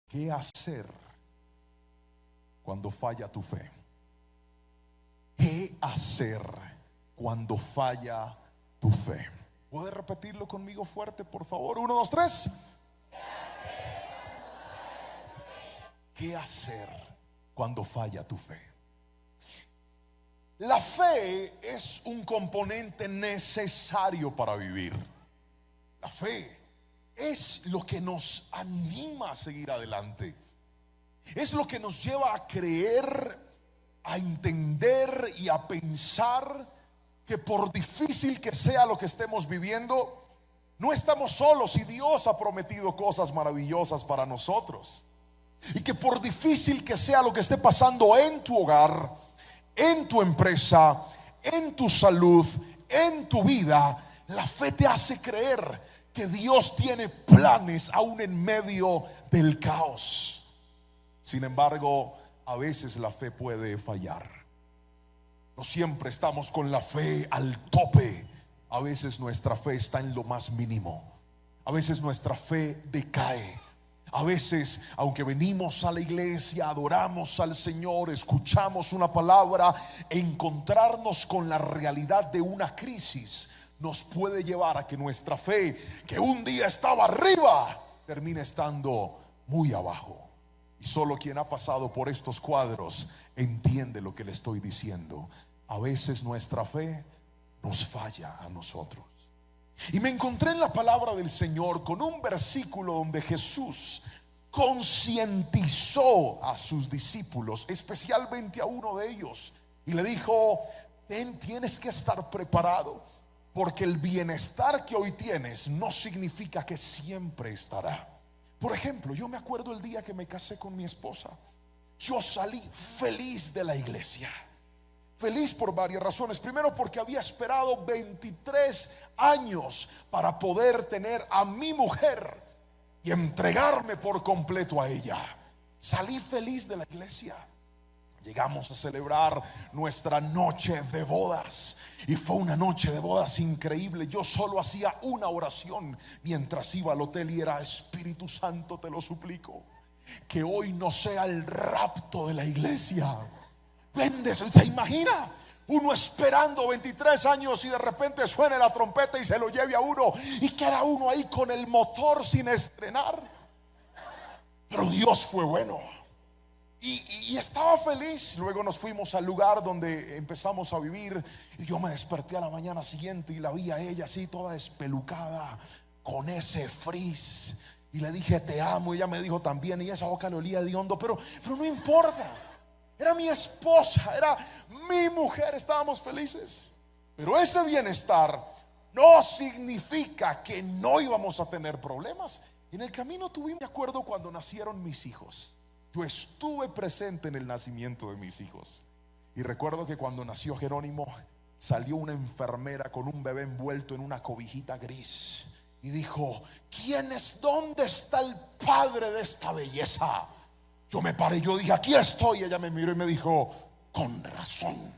¿Qué hacer cuando falla tu fe? ¿Qué hacer cuando falla tu fe? ¿Puedes repetirlo conmigo fuerte, por favor? 1, 2, 3. ¿Qué hacer cuando falla tu fe? La fe es un componente necesario para vivir. La fe es lo que nos anima a seguir adelante. Es lo que nos lleva a creer, a entender y a pensar que por difícil que sea lo que estemos viviendo, no estamos solos y Dios ha prometido cosas maravillosas para nosotros. Y que por difícil que sea lo que esté pasando en tu hogar, en tu empresa, en tu salud, en tu vida, la fe te hace creer que Dios tiene planes aún en medio del caos. Sin embargo, a veces la fe puede fallar. No siempre estamos con la fe al tope. A veces nuestra fe está en lo más mínimo. A veces nuestra fe decae. A veces, aunque venimos a la iglesia, adoramos al Señor, escuchamos una palabra, encontrarnos con la realidad de una crisis nos puede llevar a que nuestra fe, que un día estaba arriba, termine estando muy abajo. Y solo quien ha pasado por estos cuadros entiende lo que le estoy diciendo. A veces nuestra fe nos falla a nosotros. Y me encontré en la palabra del Señor con un versículo donde Jesús concientizó a sus discípulos, especialmente a uno de ellos, y le dijo: tienes que estar preparado, porque el bienestar que hoy tienes no significa que siempre estará. Por ejemplo, yo me acuerdo el día que me casé con mi esposa. Yo salí feliz de la iglesia. Feliz por varias razones. Primero, porque había esperado 23 años para poder tener a mi mujer y entregarme por completo a ella. Salí feliz de la iglesia. Llegamos a celebrar nuestra noche de bodas y fue una noche de bodas increíble. Yo solo hacía una oración mientras iba al hotel y era: Espíritu Santo, te lo suplico, que hoy no sea el rapto de la iglesia. ¿Se imagina? Uno esperando 23 años y de repente suene la trompeta y se lo lleve a uno y queda uno ahí con el motor sin estrenar. Pero Dios fue bueno y estaba feliz. Luego nos fuimos al lugar donde empezamos a vivir y yo me desperté a la mañana siguiente y la vi a ella así toda espelucada con ese frizz y le dije: te amo. Y ella me dijo también, y esa boca le olía de hondo, pero no importa. Era mi esposa, era mi mujer, estábamos felices. Pero ese bienestar no significa que no íbamos a tener problemas. En el camino me acuerdo cuando nacieron mis hijos. Yo estuve presente en el nacimiento de mis hijos. Y recuerdo que cuando nació Jerónimo, salió una enfermera con un bebé envuelto en una cobijita gris y dijo: ¿dónde está el padre de esta belleza? Yo me paré, yo dije: aquí estoy. Ella me miró y me dijo: con razón.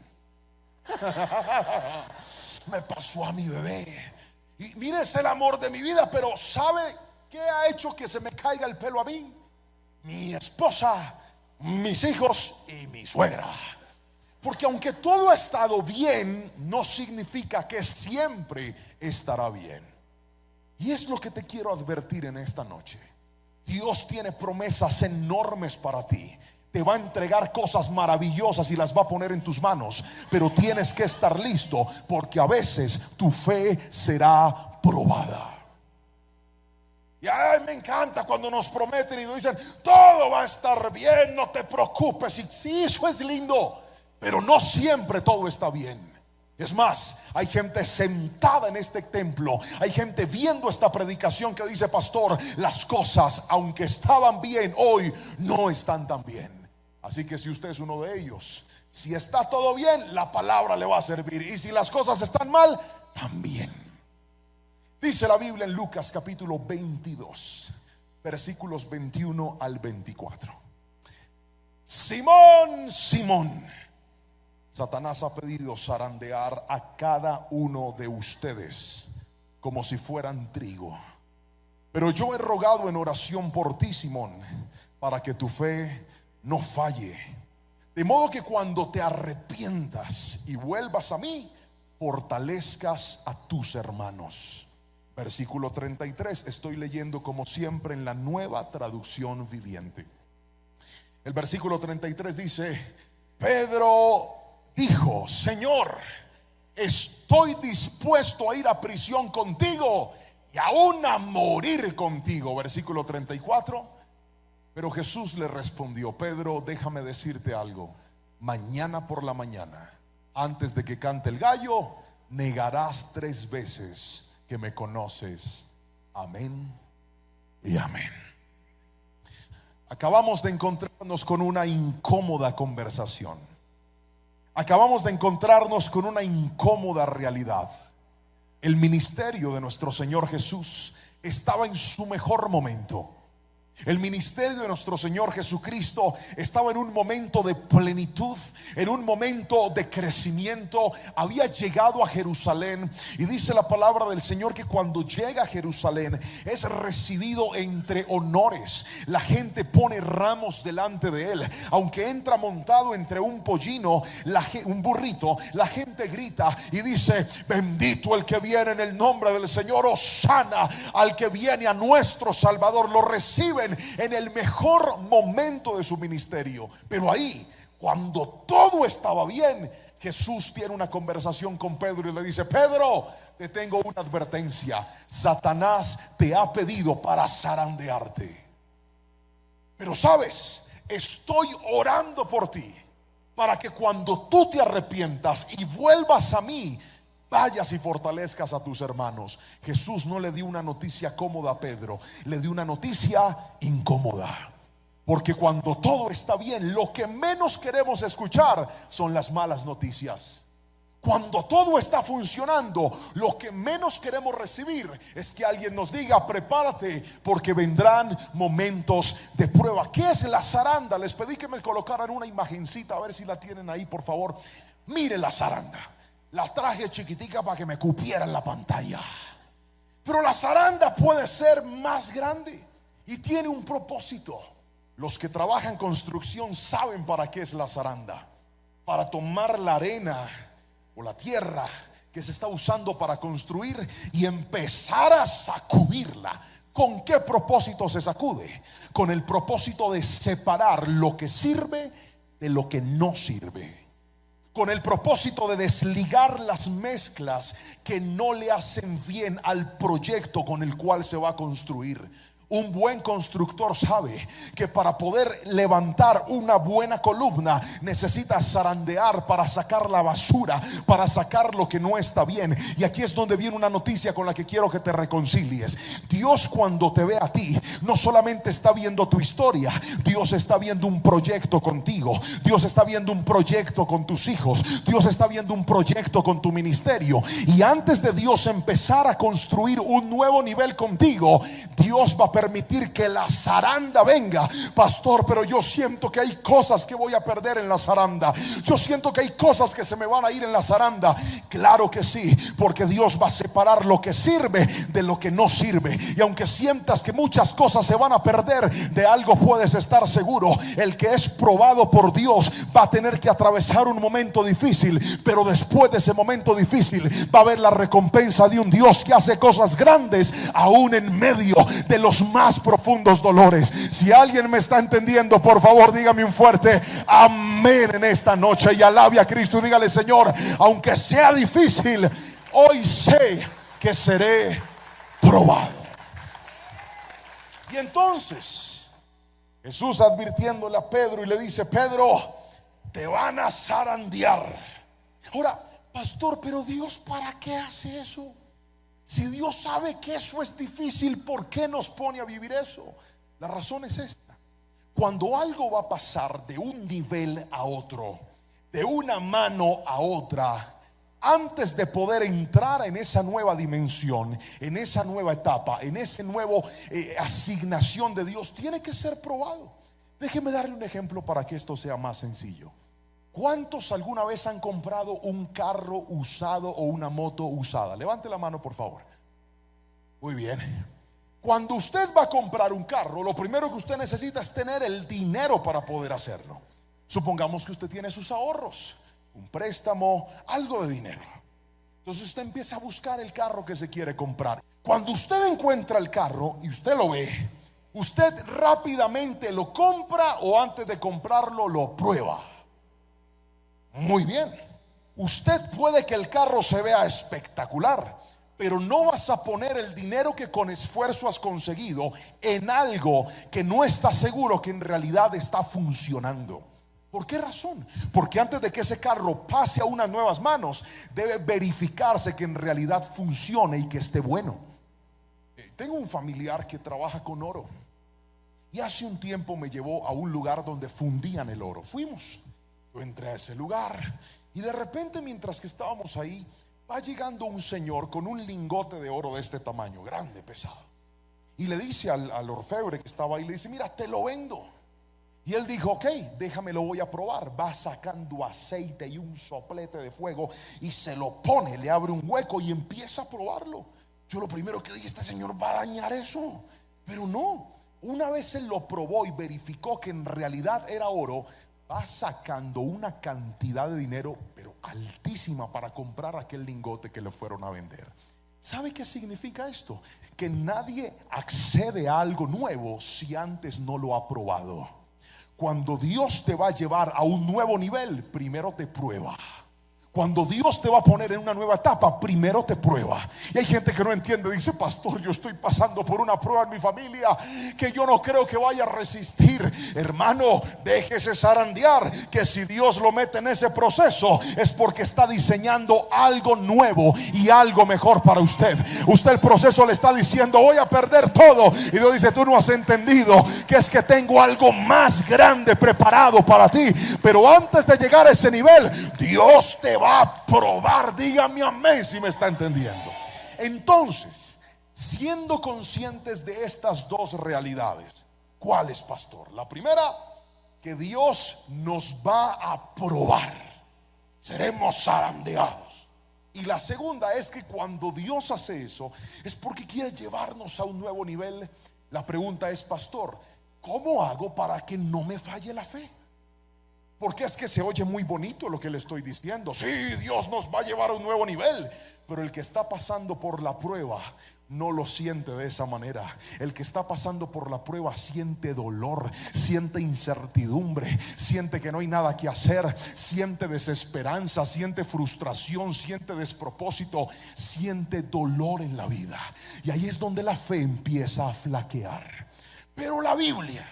Me pasó a mi bebé. Y mire, es el amor de mi vida. Pero ¿sabe qué ha hecho que se me caiga el pelo a mí? Mi esposa, mis hijos y mi suegra. Porque aunque todo ha estado bien, no significa que siempre estará bien. Y es lo que te quiero advertir en esta noche. Dios tiene promesas enormes para ti. Te va a entregar cosas maravillosas y las va a poner en tus manos. Pero tienes que estar listo, porque a veces tu fe será probada. Y me encanta cuando nos prometen y nos dicen: todo va a estar bien, no te preocupes. Y sí, eso es lindo, pero no siempre todo está bien. Es más, hay gente sentada en este templo, hay gente viendo esta predicación que dice: pastor, las cosas, aunque estaban bien, hoy no están tan bien. Así que si usted es uno de ellos, si está todo bien, la palabra le va a servir. Y si las cosas están mal, también. Dice la Biblia en Lucas capítulo 22, versículos 21 al 24: Simón, Simón, Satanás ha pedido zarandear a cada uno de ustedes como si fueran trigo. Pero yo he rogado en oración por ti, Simón, para que tu fe no falle. De modo que cuando te arrepientas y vuelvas a mí, fortalezcas a tus hermanos. Versículo 33, estoy leyendo como siempre en la Nueva Traducción Viviente. El versículo 33 dice: Pedro dijo: Señor, estoy dispuesto a ir a prisión contigo y aún a morir contigo. Versículo 34. Pero Jesús le respondió: Pedro, déjame decirte algo. Mañana por la mañana, antes de que cante el gallo, negarás 3 veces que me conoces. Amén y amén. Acabamos de encontrarnos con una incómoda conversación. Acabamos de encontrarnos con una incómoda realidad. El ministerio de nuestro Señor Jesús estaba en su mejor momento. El ministerio de nuestro Señor Jesucristo estaba en un momento de plenitud, en un momento de crecimiento. Había llegado a Jerusalén, y dice la palabra del Señor que cuando llega a Jerusalén es recibido entre honores. La gente pone ramos delante de él. Aunque entra montado entre un pollino, un burrito, la gente grita y dice: bendito el que viene en el nombre del Señor, hosana al que viene a nuestro Salvador. Lo reciben en el mejor momento de su ministerio. Pero ahí, cuando todo estaba bien, Jesús tiene una conversación con Pedro y le dice: Pedro, te tengo una advertencia. Satanás te ha pedido para zarandearte. Pero sabes, estoy orando por ti, para que cuando tú te arrepientas y vuelvas a mí, vayas y fortalezcas a tus hermanos. Jesús no le dio una noticia cómoda a Pedro, le dio una noticia incómoda. Porque cuando todo está bien, lo que menos queremos escuchar son las malas noticias. Cuando todo está funcionando, lo que menos queremos recibir es que alguien nos diga: prepárate, porque vendrán momentos de prueba. ¿Qué es la zaranda? Les pedí que me colocaran una imagencita, a ver si la tienen ahí, por favor. Mire la zaranda. La traje chiquitica para que me cupiera en la pantalla. Pero la zaranda puede ser más grande y tiene un propósito. Los que trabajan construcción saben para qué es la zaranda: para tomar la arena o la tierra que se está usando para construir y empezar a sacudirla. ¿Con qué propósito se sacude? Con el propósito de separar lo que sirve de lo que no sirve. Con el propósito de desligar las mezclas que no le hacen bien al proyecto con el cual se va a construir. Un buen constructor sabe que para poder levantar una buena columna necesita zarandear para sacar la basura, para sacar lo que no está bien. Y aquí es donde viene una noticia con la que quiero que te reconcilies. Dios, cuando te ve a ti, no solamente está viendo tu historia, Dios está viendo un proyecto contigo. Dios está viendo un proyecto con tus hijos. Dios está viendo un proyecto con tu ministerio. Y antes de Dios empezar a construir un nuevo nivel contigo, Dios va a permitir que la zaranda venga. Pastor, pero yo siento que hay cosas que voy a perder en la zaranda. Yo siento que hay cosas que se me van a ir en la zaranda. Claro que sí, porque Dios va a separar lo que sirve de lo que no sirve. Y aunque sientas que muchas cosas se van a perder, de algo puedes estar seguro: el que es probado por Dios va a tener que atravesar un momento difícil, pero después de ese momento difícil va a haber la recompensa de un Dios que hace cosas grandes aún en medio de los más profundos dolores. Si alguien me está entendiendo, por favor dígame un fuerte amén en esta noche y alabe a Cristo y dígale: Señor, aunque sea difícil, hoy sé que seré probado. Y entonces Jesús, advirtiéndole a Pedro, y le dice: Pedro, te van a zarandear. Ahora, pastor, pero Dios, ¿para qué hace eso? Si Dios sabe que eso es difícil, ¿por qué nos pone a vivir eso? La razón es esta: cuando algo va a pasar de un nivel a otro, de una mano a otra, antes de poder entrar en esa nueva dimensión, en esa nueva etapa, en ese nuevo asignación de Dios, tiene que ser probado. Déjeme darle un ejemplo para que esto sea más sencillo. ¿Cuántos alguna vez han comprado un carro usado o una moto usada? Levante la mano, por favor. Muy bien. Cuando usted va a comprar un carro, lo primero que usted necesita es tener el dinero para poder hacerlo. Supongamos que usted tiene sus ahorros, un préstamo, algo de dinero. Entonces usted empieza a buscar el carro que se quiere comprar. Cuando usted encuentra el carro y usted lo ve, usted rápidamente lo compra o antes de comprarlo lo prueba. Muy bien. Usted puede que el carro se vea espectacular, pero no vas a poner el dinero que con esfuerzo has conseguido en algo que no estás seguro que en realidad está funcionando. ¿Por qué razón? Porque antes de que ese carro pase a unas nuevas manos, debe verificarse que en realidad funcione y que esté bueno. Tengo un familiar que trabaja con oro y hace un tiempo me llevó a un lugar donde fundían el oro. Fuimos, yo entré a ese lugar y de repente, mientras que estábamos ahí, va llegando un señor con un lingote de oro de este tamaño, grande, pesado, y le dice al orfebre que estaba ahí, le dice: mira, te lo vendo. Y él dijo: ok, déjame, lo voy a probar. Va sacando aceite y un soplete de fuego y se lo pone, le abre un hueco y empieza a probarlo. Yo lo primero que dije: este señor va a dañar eso. Pero no, una vez él lo probó y verificó que en realidad era oro, va sacando una cantidad de dinero, pero altísima, para comprar aquel lingote que le fueron a vender. ¿Sabe qué significa esto? Que nadie accede a algo nuevo si antes no lo ha probado. Cuando Dios te va a llevar a un nuevo nivel, primero te prueba. Cuando Dios te va a poner en una nueva etapa, primero te prueba. Y hay gente que no entiende, dice: pastor, yo estoy pasando por una prueba en mi familia que yo no creo que vaya a resistir. Hermano, déjese zarandear, que si Dios lo mete en ese proceso es porque está diseñando algo nuevo y algo mejor para usted. Usted, el proceso le está diciendo: voy a perder todo, y Dios dice: tú no has entendido que es que tengo algo más grande preparado para ti. Pero antes de llegar a ese nivel, Dios te va a probar. Dígame amén si me está entendiendo. Entonces, siendo conscientes de estas dos realidades, ¿cuáles, pastor? La primera, que Dios nos va a probar, seremos zarandeados. Y la segunda es que cuando Dios hace eso es porque quiere llevarnos a un nuevo nivel. La pregunta es: pastor, ¿cómo hago para que no me falle la fe? Porque es que se oye muy bonito lo que le estoy diciendo. Sí, Dios nos va a llevar a un nuevo nivel, pero el que está pasando por la prueba no lo siente de esa manera. El que está pasando por la prueba siente dolor, siente incertidumbre, siente que no hay nada que hacer, siente desesperanza, siente frustración, siente despropósito, siente dolor en la vida. Y ahí es donde la fe empieza a flaquear. Pero la Biblia,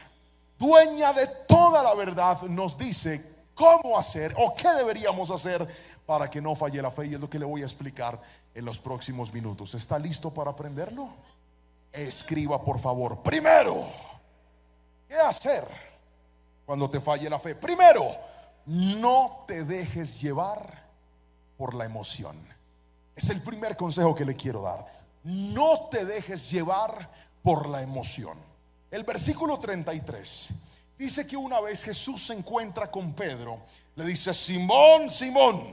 dueña de toda la verdad, nos dice cómo hacer o qué deberíamos hacer para que no falle la fe, y es lo que le voy a explicar en los próximos minutos. ¿Está listo para aprenderlo? Escriba, por favor. Primero, ¿qué hacer cuando te falle la fe? Primero, no te dejes llevar por la emoción. Es el primer consejo que le quiero dar. No te dejes llevar por la emoción. El versículo 33 dice que una vez Jesús se encuentra con Pedro, le dice: Simón, Simón,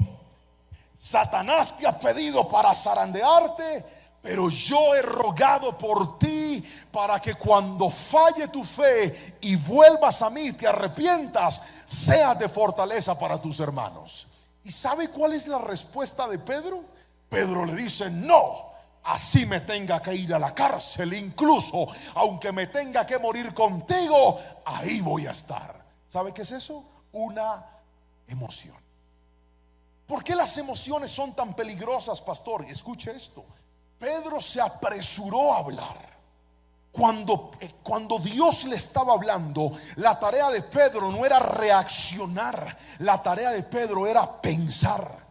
Satanás te ha pedido para zarandearte, pero yo he rogado por ti para que cuando falle tu fe y vuelvas a mí, te arrepientas, seas de fortaleza para tus hermanos. ¿Y sabe cuál es la respuesta de Pedro? Pedro le dice: no, así me tenga que ir a la cárcel, incluso aunque me tenga que morir contigo, ahí voy a estar. ¿Sabe qué es eso? Una emoción. ¿Por qué las emociones son tan peligrosas, pastor? Escuche esto. Pedro se apresuró a hablar. Cuando Dios le estaba hablando, la tarea de Pedro no era reaccionar, la tarea de Pedro era pensar.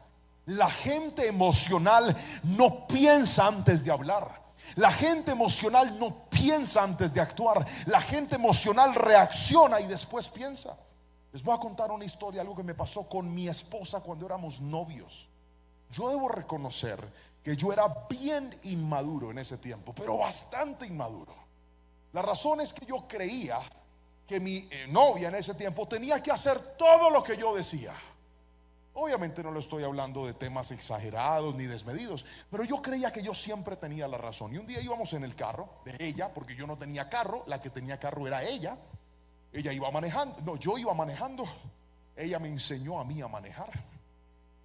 La gente emocional no piensa antes de hablar. La gente emocional no piensa antes de actuar. La gente emocional reacciona y después piensa. Les voy a contar una historia, algo que me pasó con mi esposa cuando éramos novios. Yo debo reconocer que yo era bien inmaduro en ese tiempo, pero bastante inmaduro. La razón es que yo creía que mi novia en ese tiempo tenía que hacer todo lo que yo decía. Obviamente no le estoy hablando de temas exagerados ni desmedidos, pero yo creía que yo siempre tenía la razón. Y un día íbamos en el carro de ella, porque yo no tenía carro, la que tenía carro era ella. Ella iba manejando, no, yo iba manejando. Ella me enseñó a mí a manejar.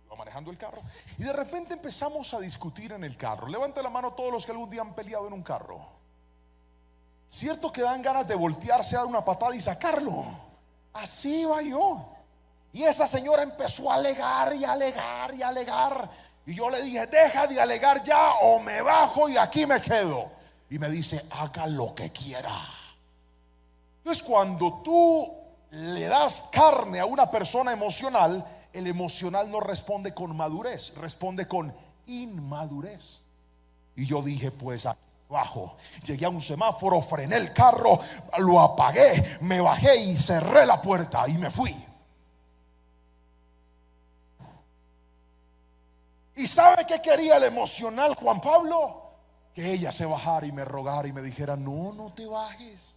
Iba manejando el carro y de repente empezamos a discutir en el carro. Levante la mano todos los que algún día han peleado en un carro. Cierto que dan ganas de voltearse, a dar una patada y sacarlo. Así va yo. Y esa señora empezó a alegar y alegar y alegar. Y yo le dije, deja de alegar ya o me bajo y aquí me quedo. Y me dice, haga lo que quiera. Entonces cuando tú le das carne a una persona emocional, el emocional no responde con madurez, responde con inmadurez. Y yo dije, pues aquí abajo. Llegué a un semáforo, frené el carro, lo apagué, me bajé y cerré la puerta y me fui. ¿Y sabe qué quería el emocional Juan Pablo? Que ella se bajara y me rogara y me dijera, no, no te bajes,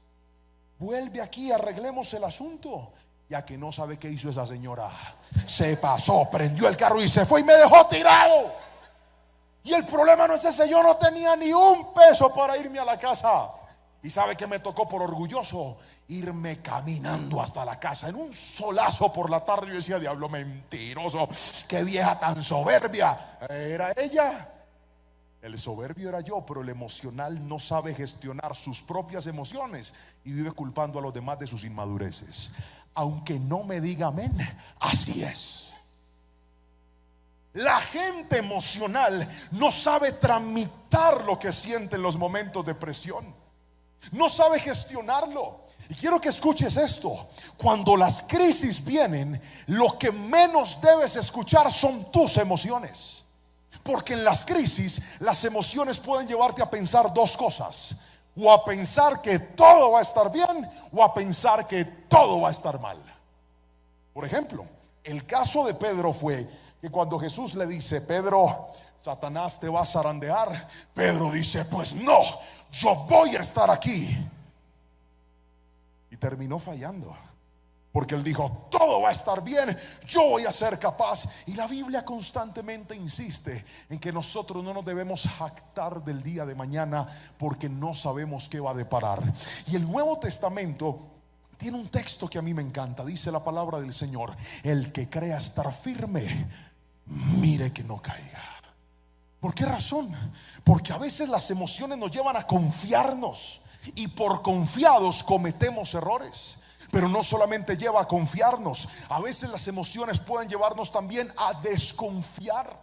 vuelve aquí, arreglemos el asunto. Ya que no sabe qué hizo esa señora, se pasó, prendió el carro y se fue y me dejó tirado. Y el problema no es ese, yo no tenía ni un peso para irme a la casa. Y sabe que me tocó por orgulloso irme caminando hasta la casa en un solazo por la tarde. Yo decía, diablo mentiroso, qué vieja tan soberbia. Era ella. El soberbio era yo, pero el emocional no sabe gestionar sus propias emociones y vive culpando a los demás de sus inmadureces. Aunque no me diga amén, así es. La gente emocional no sabe tramitar lo que siente en los momentos de presión. No sabe gestionarlo. Y quiero que escuches esto. Cuando las crisis vienen, lo que menos debes escuchar son tus emociones. Porque en las crisis, las emociones pueden llevarte a pensar dos cosas: o a pensar que todo va a estar bien, o a pensar que todo va a estar mal. Por ejemplo, el caso de Pedro fue que cuando Jesús le dice, Pedro, Satanás te va a zarandear, Pedro dice, pues no, yo voy a estar aquí. Y terminó fallando, porque él dijo, todo va a estar bien, yo voy a ser capaz. Y la Biblia constantemente insiste en que nosotros no nos debemos jactar del día de mañana, porque no sabemos qué va a deparar. Y el Nuevo Testamento tiene un texto que a mí me encanta. Dice la palabra del Señor, el que crea estar firme, mire que no caiga. ¿Por qué razón? Porque a veces las emociones nos llevan a confiarnos, y por confiados cometemos errores. Pero no solamente lleva a confiarnos, a veces las emociones pueden llevarnos también a desconfiar.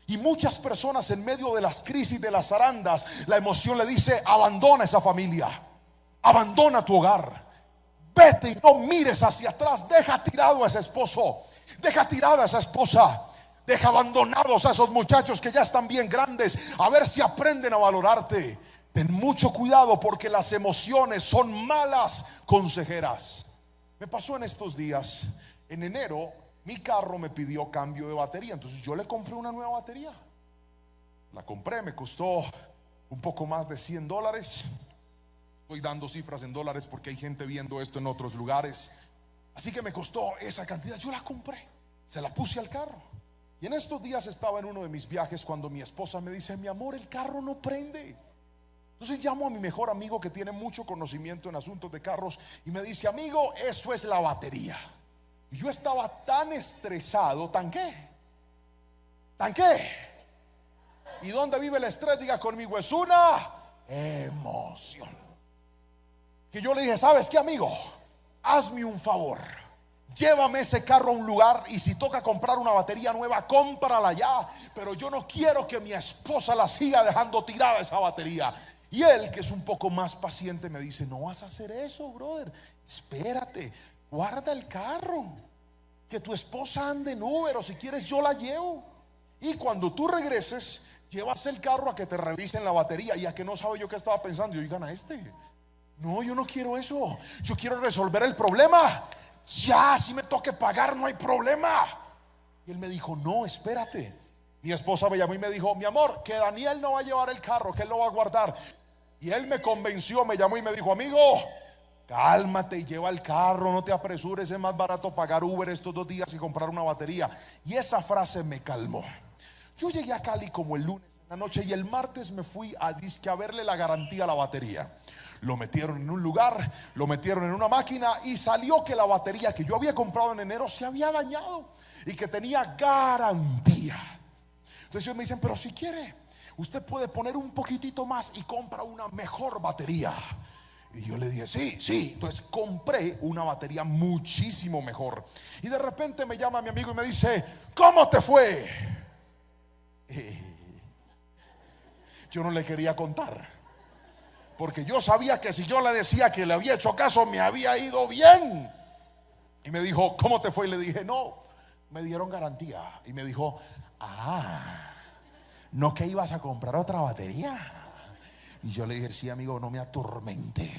Y muchas personas en medio de las crisis, de las zarandas, la emoción le dice, abandona esa familia, abandona tu hogar, vete y no mires hacia atrás, deja tirado a ese esposo, deja tirada a esa esposa, deja abandonados a esos muchachos que ya están bien grandes, a ver si aprenden a valorarte. Ten mucho cuidado, porque las emociones son malas consejeras. Me pasó en estos días. En enero mi carro me pidió cambio de batería, entonces yo le compré una nueva batería. La compré, me costó un poco más de $100. Estoy dando cifras en dólares porque hay gente viendo esto en otros lugares. Así que me costó esa cantidad. Yo la compré, se la puse al carro. Y en estos días estaba en uno de mis viajes cuando mi esposa me dice, mi amor, el carro no prende. Entonces llamo a mi mejor amigo que tiene mucho conocimiento en asuntos de carros y me dice, amigo, eso es la batería. Y yo estaba tan estresado, ¿tan qué? ¿Tan qué? ¿Y dónde vive el estrés? Diga conmigo, es una emoción. Que yo le dije, ¿sabes qué, amigo? Hazme un favor, llévame ese carro a un lugar, y si toca comprar una batería nueva, cómprala ya, pero yo no quiero que mi esposa la siga dejando tirada esa batería. Y él, que es un poco más paciente, me dice, no vas a hacer eso, brother, espérate, guarda el carro, que tu esposa ande en Uber, o si quieres yo la llevo, y cuando tú regreses llevas el carro a que te revisen la batería. Y a que no sabe yo qué estaba pensando, yo, oigan a este, no, yo no quiero eso, yo quiero resolver el problema ya, si me toque pagar no hay problema. Y él me dijo, no, espérate. Mi esposa me llamó y me dijo, mi amor, que Daniel no va a llevar el carro, que él lo va a guardar. Y él me convenció, me llamó y me dijo, amigo, Cálmate y lleva el carro, no te apresures, es más barato pagar Uber estos 2 días y comprar una batería. Y esa frase me calmó. Yo llegué a Cali como el lunes en la noche y el martes me fui a disque a verle la garantía a la batería. Lo metieron en un lugar, lo metieron en una máquina y salió que la batería que yo había comprado en enero se había dañado y que tenía garantía. Entonces ellos me dicen, pero si quiere, usted puede poner un poquitito más y compra una mejor batería. Y yo le dije, sí, sí. Entonces compré una batería muchísimo mejor. Y de repente me llama mi amigo y me dice, ¿cómo te fue? Yo no le quería contar, porque yo sabía que si yo le decía que le había hecho caso, me había ido bien. Y me dijo, ¿cómo te fue? Y le dije, no, me dieron garantía. Y me dijo, ¿no que ibas a comprar otra batería? Y yo le dije, sí, amigo, no me atormente.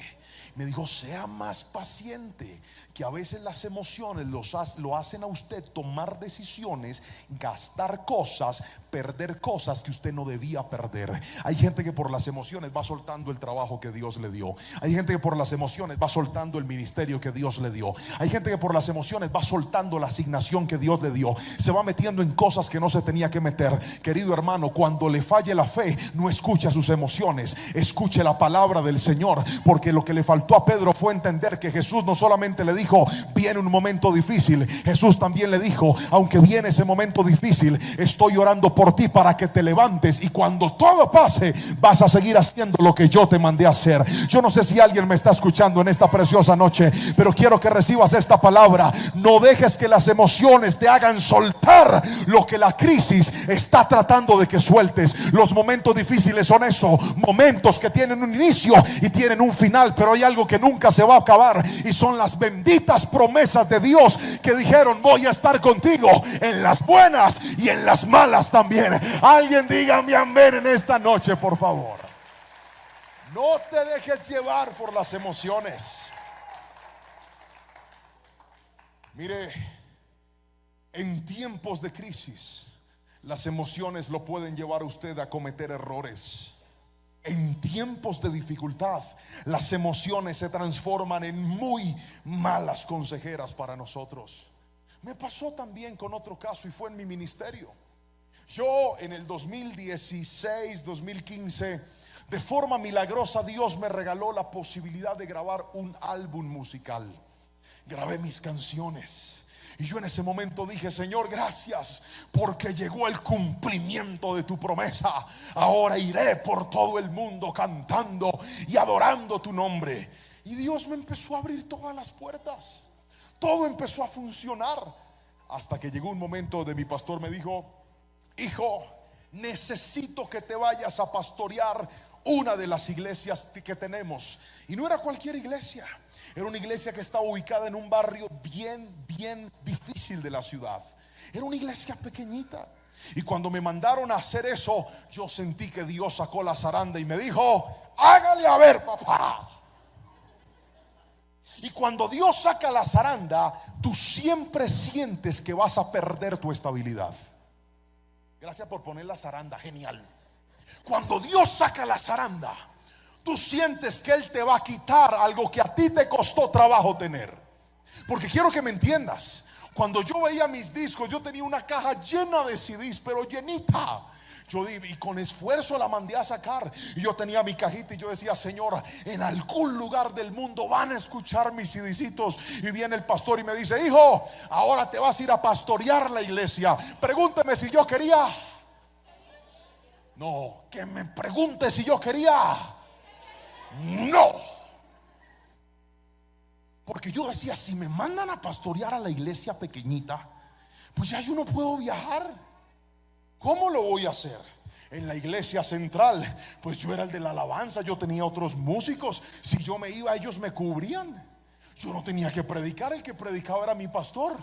Me dijo, sea más paciente, que a veces las emociones lo hacen a usted tomar decisiones, gastar cosas, perder cosas que usted no debía perder. Hay gente que por las emociones va soltando el trabajo que Dios le dio. Hay gente que por las emociones va soltando el ministerio que Dios le dio. Hay gente que por las emociones va soltando la asignación que Dios le dio. Se va metiendo en cosas que no se tenía que meter. Querido hermano, cuando le falle la fe, no escuche sus emociones, escuche la palabra del Señor, porque lo que le faltó a Pedro fue entender que Jesús no solamente le dijo, viene un momento difícil. Jesús también le dijo, aunque viene ese momento difícil, estoy orando por ti para que te levantes, y cuando todo pase vas a seguir haciendo lo que yo te mandé a hacer. Yo no sé si alguien me está escuchando en esta preciosa noche, pero quiero que recibas esta palabra. No dejes que las emociones te hagan soltar lo que la crisis está tratando de que sueltes. Los momentos difíciles son eso, momentos que tienen un inicio y tienen un final, pero hay algo que nunca se va a acabar, y son las benditas promesas de Dios que dijeron, voy a estar contigo en las buenas y en las malas también. Alguien dígame amén en esta noche, por favor. No te dejes llevar por las emociones. Mire, en tiempos de crisis, las emociones lo pueden llevar a usted a cometer errores. En tiempos de dificultad, las emociones se transforman en muy malas consejeras para nosotros. Me pasó también con otro caso, y fue en mi ministerio. Yo en el 2016, 2015, de forma milagrosa, Dios me regaló la posibilidad de grabar un álbum musical. Grabé mis canciones. Y yo en ese momento dije, Señor, gracias, porque llegó el cumplimiento de tu promesa. Ahora iré por todo el mundo cantando y adorando tu nombre. Y Dios me empezó a abrir todas las puertas. Todo empezó a funcionar, hasta que llegó un momento donde mi pastor me dijo, hijo, necesito que te vayas a pastorear una de las iglesias que tenemos. Y no era cualquier iglesia. Era una iglesia que estaba ubicada en un barrio bien difícil de la ciudad. Era una iglesia pequeñita. Y cuando me mandaron a hacer eso, yo sentí que Dios sacó la zaranda y me dijo, hágale a ver, papá. Y cuando Dios saca la zaranda, tú siempre sientes que vas a perder tu estabilidad. Gracias por poner la zaranda, genial. Cuando Dios saca la zaranda, tú sientes que Él te va a quitar algo que a ti te costó trabajo tener. Porque quiero que me entiendas, cuando yo veía mis discos, yo tenía una caja llena de CDs, pero llenita. Y con esfuerzo la mandé a sacar. Y yo tenía mi cajita y yo decía, Señor, en algún lugar del mundo van a escuchar mis CDcitos. Y viene el pastor y me dice, hijo, ahora te vas a ir a pastorear la iglesia. Pregúnteme si yo quería. No, que me pregunte si yo quería. No. Porque yo decía, si me mandan a pastorear a la iglesia pequeñita, pues ya yo no puedo viajar. ¿Cómo lo voy a hacer? En la iglesia central, pues yo era el de la alabanza, yo tenía otros músicos. Si yo me iba, ellos me cubrían. Yo no tenía que predicar, el que predicaba era mi pastor.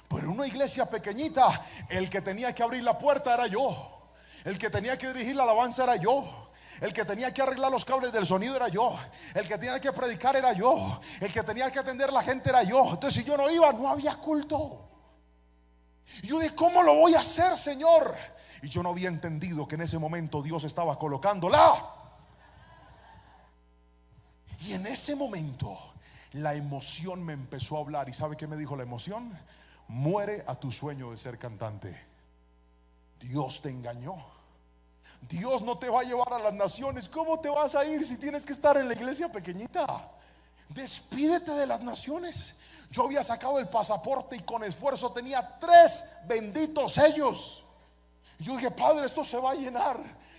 Pero en una iglesia pequeñita, el que tenía que abrir la puerta era yo. El que tenía que dirigir la alabanza era yo. El que tenía que arreglar los cables del sonido era yo. El que tenía que predicar era yo. El que tenía que atender a la gente era yo. Entonces si yo no iba, no había culto. Y yo dije, ¿cómo lo voy a hacer, Señor? Y yo no había entendido que en ese momento Dios estaba colocándola. Y en ese momento La emoción me empezó a hablar. ¿Y sabe qué me dijo la emoción? Muere a tu sueño de ser cantante. Dios te engañó. Dios no te va a llevar a las naciones. ¿Cómo te vas a ir si tienes que estar en la iglesia pequeñita? Despídete de las naciones. Yo había sacado el pasaporte y con esfuerzo tenía 3 benditos sellos. Yo dije, Padre, esto se va a llenar.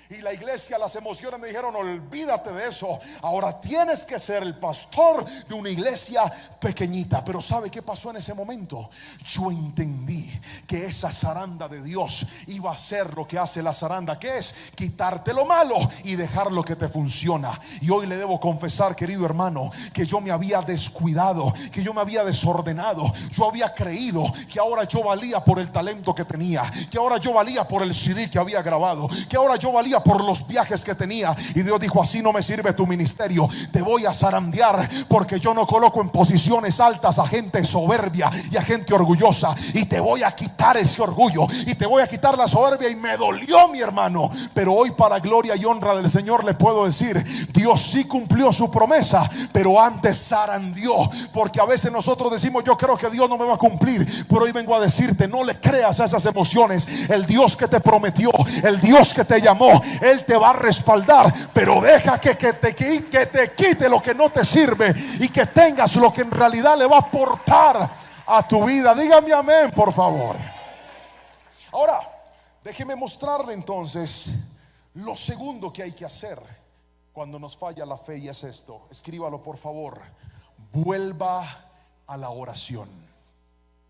Y la iglesia, las emociones me dijeron, olvídate de eso. Ahora tienes que ser el pastor de una iglesia pequeñita. Pero ¿sabe qué pasó en ese momento? Yo entendí que esa zaranda de Dios iba a hacer lo que hace la zaranda, que es quitarte lo malo y dejar lo que te funciona. Y hoy le debo confesar, querido hermano, que yo me había descuidado, que yo me había desordenado. Yo había creído que ahora yo valía por el talento que tenía, que ahora yo valía por el CD que había grabado, que ahora yo valía por los viajes que tenía. Y Dios dijo, así no me sirve tu ministerio. Te voy a zarandear, porque yo no coloco en posiciones altas a gente soberbia y a gente orgullosa. Y te voy a quitar ese orgullo y te voy a quitar la soberbia. Y me dolió, mi hermano, pero hoy, para gloria y honra del Señor, le puedo decir, Dios sí cumplió su promesa, pero antes zarandeó. Porque a veces nosotros decimos, yo creo que Dios no me va a cumplir, pero hoy vengo a decirte, no le creas a esas emociones. El Dios que te prometió, el Dios que te llamó, Él te va a respaldar. Pero deja que te quite lo que no te sirve y que tengas lo que en realidad le va a aportar a tu vida. Dígame amén, por favor. Ahora, déjeme mostrarle entonces lo segundo que hay que hacer cuando nos falla la fe, y es esto. Escríbalo, por favor. Vuelva a la oración.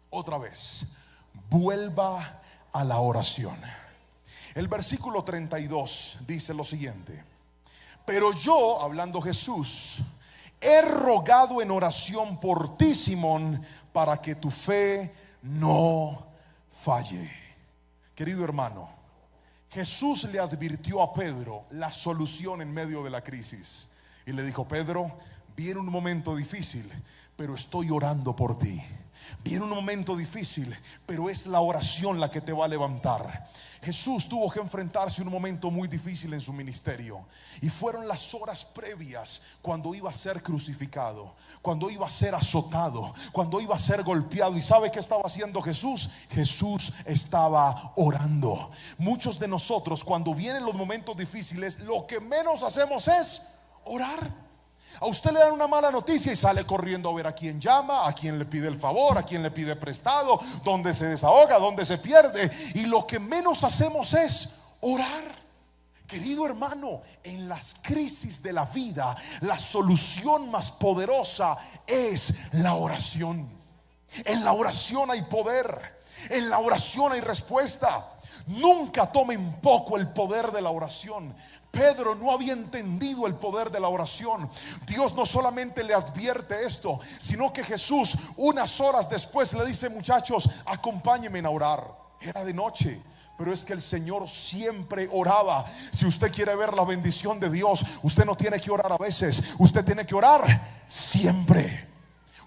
Otra vez, vuelva a la oración. El versículo 32 dice lo siguiente: pero yo, hablando Jesús, he rogado en oración por ti, Simón, para que tu fe no falle. Querido hermano, Jesús le advirtió a Pedro la solución en medio de la crisis. Y le dijo, Pedro, viene un momento difícil, pero estoy orando por ti. Viene un momento difícil, pero es la oración la que te va a levantar. Jesús tuvo que enfrentarse a un momento muy difícil en su ministerio, y fueron las horas previas, cuando iba a ser crucificado, cuando iba a ser azotado, cuando iba a ser golpeado. ¿Y sabe qué estaba haciendo Jesús? Jesús estaba orando. Muchos de nosotros, cuando vienen los momentos difíciles, lo que menos hacemos es orar. A usted le dan una mala noticia y sale corriendo a ver a quién llama, a quién le pide el favor, a quién le pide prestado, dónde se desahoga, dónde se pierde. Y lo que menos hacemos es orar. Querido hermano, en las crisis de la vida, la solución más poderosa es la oración. En la oración hay poder, en la oración hay respuesta. Nunca tomen poco el poder de la oración. Pedro no había entendido el poder de la oración. Dios no solamente le advierte esto, sino que Jesús, unas horas después, le dice, muchachos, acompáñenme a orar. Era de noche, pero es que el Señor siempre oraba. Si usted quiere ver la bendición de Dios, usted no tiene que orar a veces, usted tiene que orar siempre.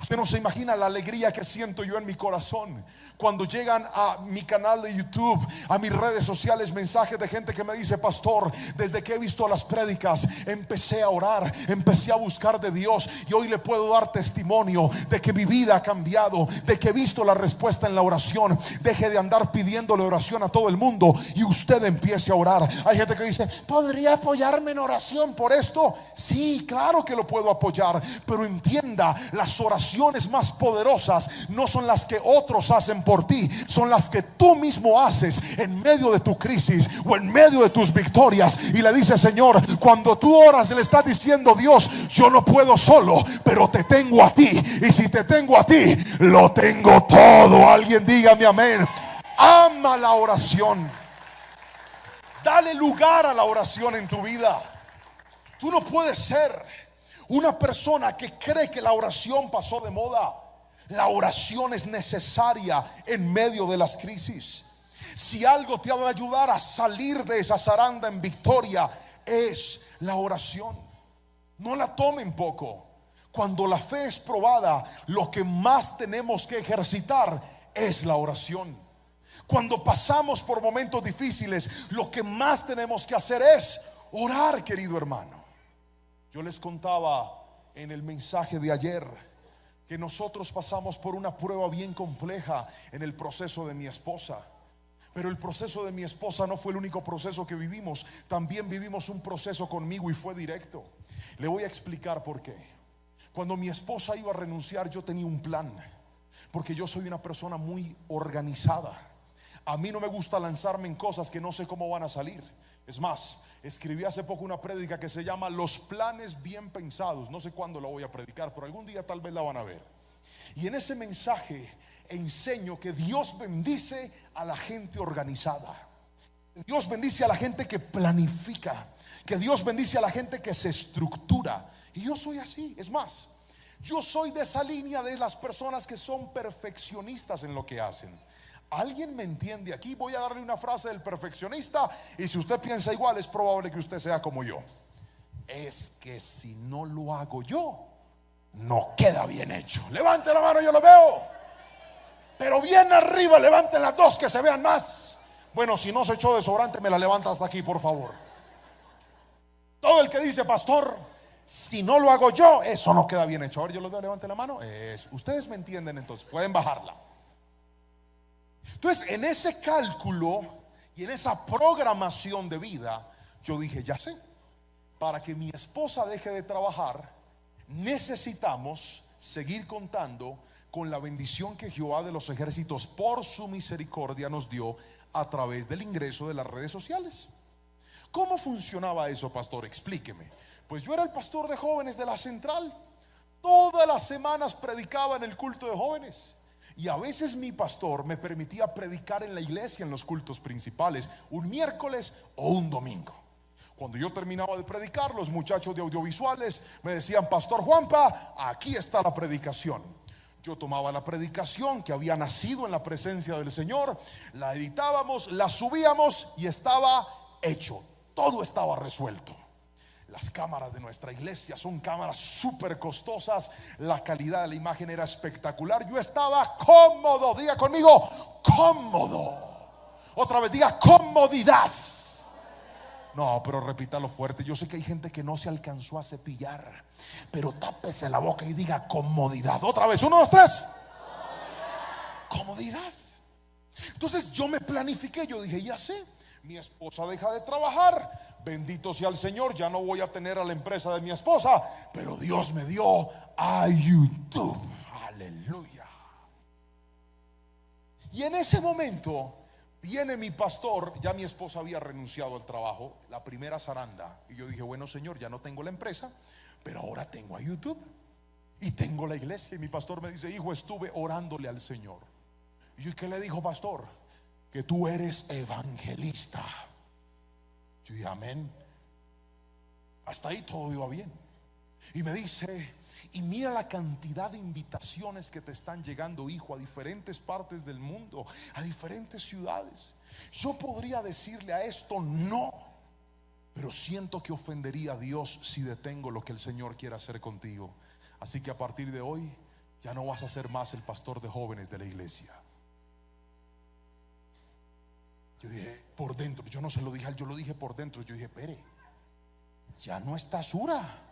Usted no se imagina la alegría que siento yo en mi corazón cuando llegan a mi canal de YouTube, a mis redes sociales, mensajes de gente que me dice, pastor, desde que he visto las prédicas empecé a orar, empecé a buscar de Dios, y hoy le puedo dar testimonio de que mi vida ha cambiado, de que he visto la respuesta en la oración. Deje de andar pidiéndole oración a todo el mundo y usted empiece a orar. Hay gente que dice, ¿podría apoyarme en oración por esto? Sí, claro que lo puedo apoyar, pero entienda, las oraciones más poderosas no son las que otros hacen por ti, son las que tú mismo haces en medio de tu crisis o en medio de tus victorias. Y le dice, Señor, cuando tú oras, le estás diciendo, Dios, yo no puedo solo, pero te tengo a ti, y si te tengo a ti, lo tengo todo. Alguien dígame amén. Ama la oración. Dale lugar a la oración en tu vida. Tú no puedes ser una persona que cree que la oración pasó de moda. La oración es necesaria en medio de las crisis. Si algo te va a ayudar a salir de esa zaranda en victoria, es la oración. No la tomen poco. Cuando la fe es probada, lo que más tenemos que ejercitar es la oración. Cuando pasamos por momentos difíciles, lo que más tenemos que hacer es orar, querido hermano. Yo les contaba en el mensaje de ayer que nosotros pasamos por una prueba bien compleja en el proceso de mi esposa. Pero el proceso de mi esposa no fue el único proceso que vivimos. También vivimos un proceso conmigo y fue directo. Le voy a explicar por qué. Cuando mi esposa iba a renunciar, yo tenía un plan, porque yo soy una persona muy organizada. A mí no me gusta lanzarme en cosas que no sé cómo van a salir. Es más, escribí hace poco una prédica que se llama Los planes bien pensados. No sé cuándo la voy a predicar, pero algún día tal vez la van a ver. Y en ese mensaje enseño que Dios bendice a la gente organizada. Dios bendice a la gente que planifica, que Dios bendice a la gente que se estructura. Y yo soy así. Es más, yo soy de esa línea de las personas que son perfeccionistas en lo que hacen. ¿Alguien me entiende aquí? Voy a darle una frase del perfeccionista, y si usted piensa igual, es probable que usted sea como yo. Es que si no lo hago yo, no queda bien hecho. Levante la mano, yo lo veo. Pero bien arriba, levanten las dos que se vean más. Bueno, si no se echó desodorante, me la levanta hasta aquí, por favor. Todo el que dice, pastor, si no lo hago yo, eso no queda bien hecho. Ahora yo los veo, levante la mano. Ustedes me entienden, entonces pueden bajarla. Entonces, en ese cálculo y en esa programación de vida, yo dije, ya sé, para que mi esposa deje de trabajar, necesitamos seguir contando con la bendición que Jehová de los ejércitos por su misericordia nos dio a través del ingreso de las redes sociales. ¿Cómo funcionaba eso, pastor? Explíqueme. Pues yo era el pastor de jóvenes de la central. Todas las semanas predicaba en el culto de jóvenes. Y a veces mi pastor me permitía predicar en la iglesia en los cultos principales, un miércoles o un domingo. Cuando yo terminaba de predicar, los muchachos de audiovisuales me decían, pastor Juanpa, aquí está la predicación. Yo tomaba la predicación que había nacido en la presencia del Señor, la editábamos, la subíamos y estaba hecho. Todo estaba resuelto. Las cámaras de nuestra iglesia son cámaras súper costosas. La calidad de la imagen era espectacular. Yo estaba cómodo. Diga conmigo, cómodo. Otra vez, diga comodidad. No, pero repítalo fuerte. Yo sé que hay gente que no se alcanzó a cepillar, pero tápese la boca y diga comodidad. Otra vez, 1, 2, 3. Comodidad. Entonces yo me planifiqué. Yo dije, ya sé, mi esposa deja de trabajar, bendito sea el Señor, ya no voy a tener a la empresa de mi esposa, pero Dios me dio a YouTube. Aleluya. Y en ese momento viene mi pastor. Ya mi esposa había renunciado al trabajo, la primera zaranda. Y yo dije, bueno, Señor, ya no tengo la empresa, pero ahora tengo a YouTube y tengo la iglesia. Y mi pastor me dice, hijo, estuve orándole al Señor. Y yo, ¿qué le dijo, pastor? Que tú eres evangelista. Yo dije, amén. Hasta ahí todo iba bien. Y me dice, y mira la cantidad de invitaciones que te están llegando, hijo, a diferentes partes del mundo, a diferentes ciudades. Yo podría decirle a esto no, pero siento que ofendería a Dios si detengo lo que el Señor quiere hacer contigo. Así que a partir de hoy ya no vas a ser más el pastor de jóvenes de la iglesia. Yo dije por dentro, yo no se lo dije a él, yo lo dije por dentro. Yo dije, espere, ya no está Sura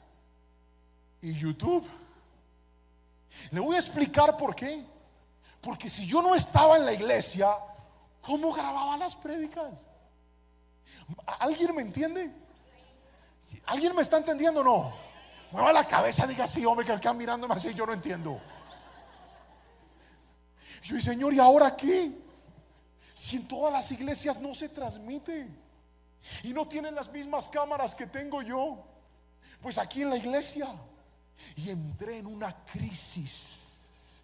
y YouTube. Le voy a explicar por qué. Porque si yo no estaba en la iglesia, ¿cómo grababa las prédicas? ¿Alguien me entiende? ¿Alguien me está entendiendo o no? Mueva la cabeza, diga sí, hombre, que acá mirándome así, yo no entiendo. Yo dije, Señor, ¿y ahora qué? Si en todas las iglesias no se transmite y no tienen las mismas cámaras que tengo yo, pues aquí en la iglesia. Y entré en una crisis.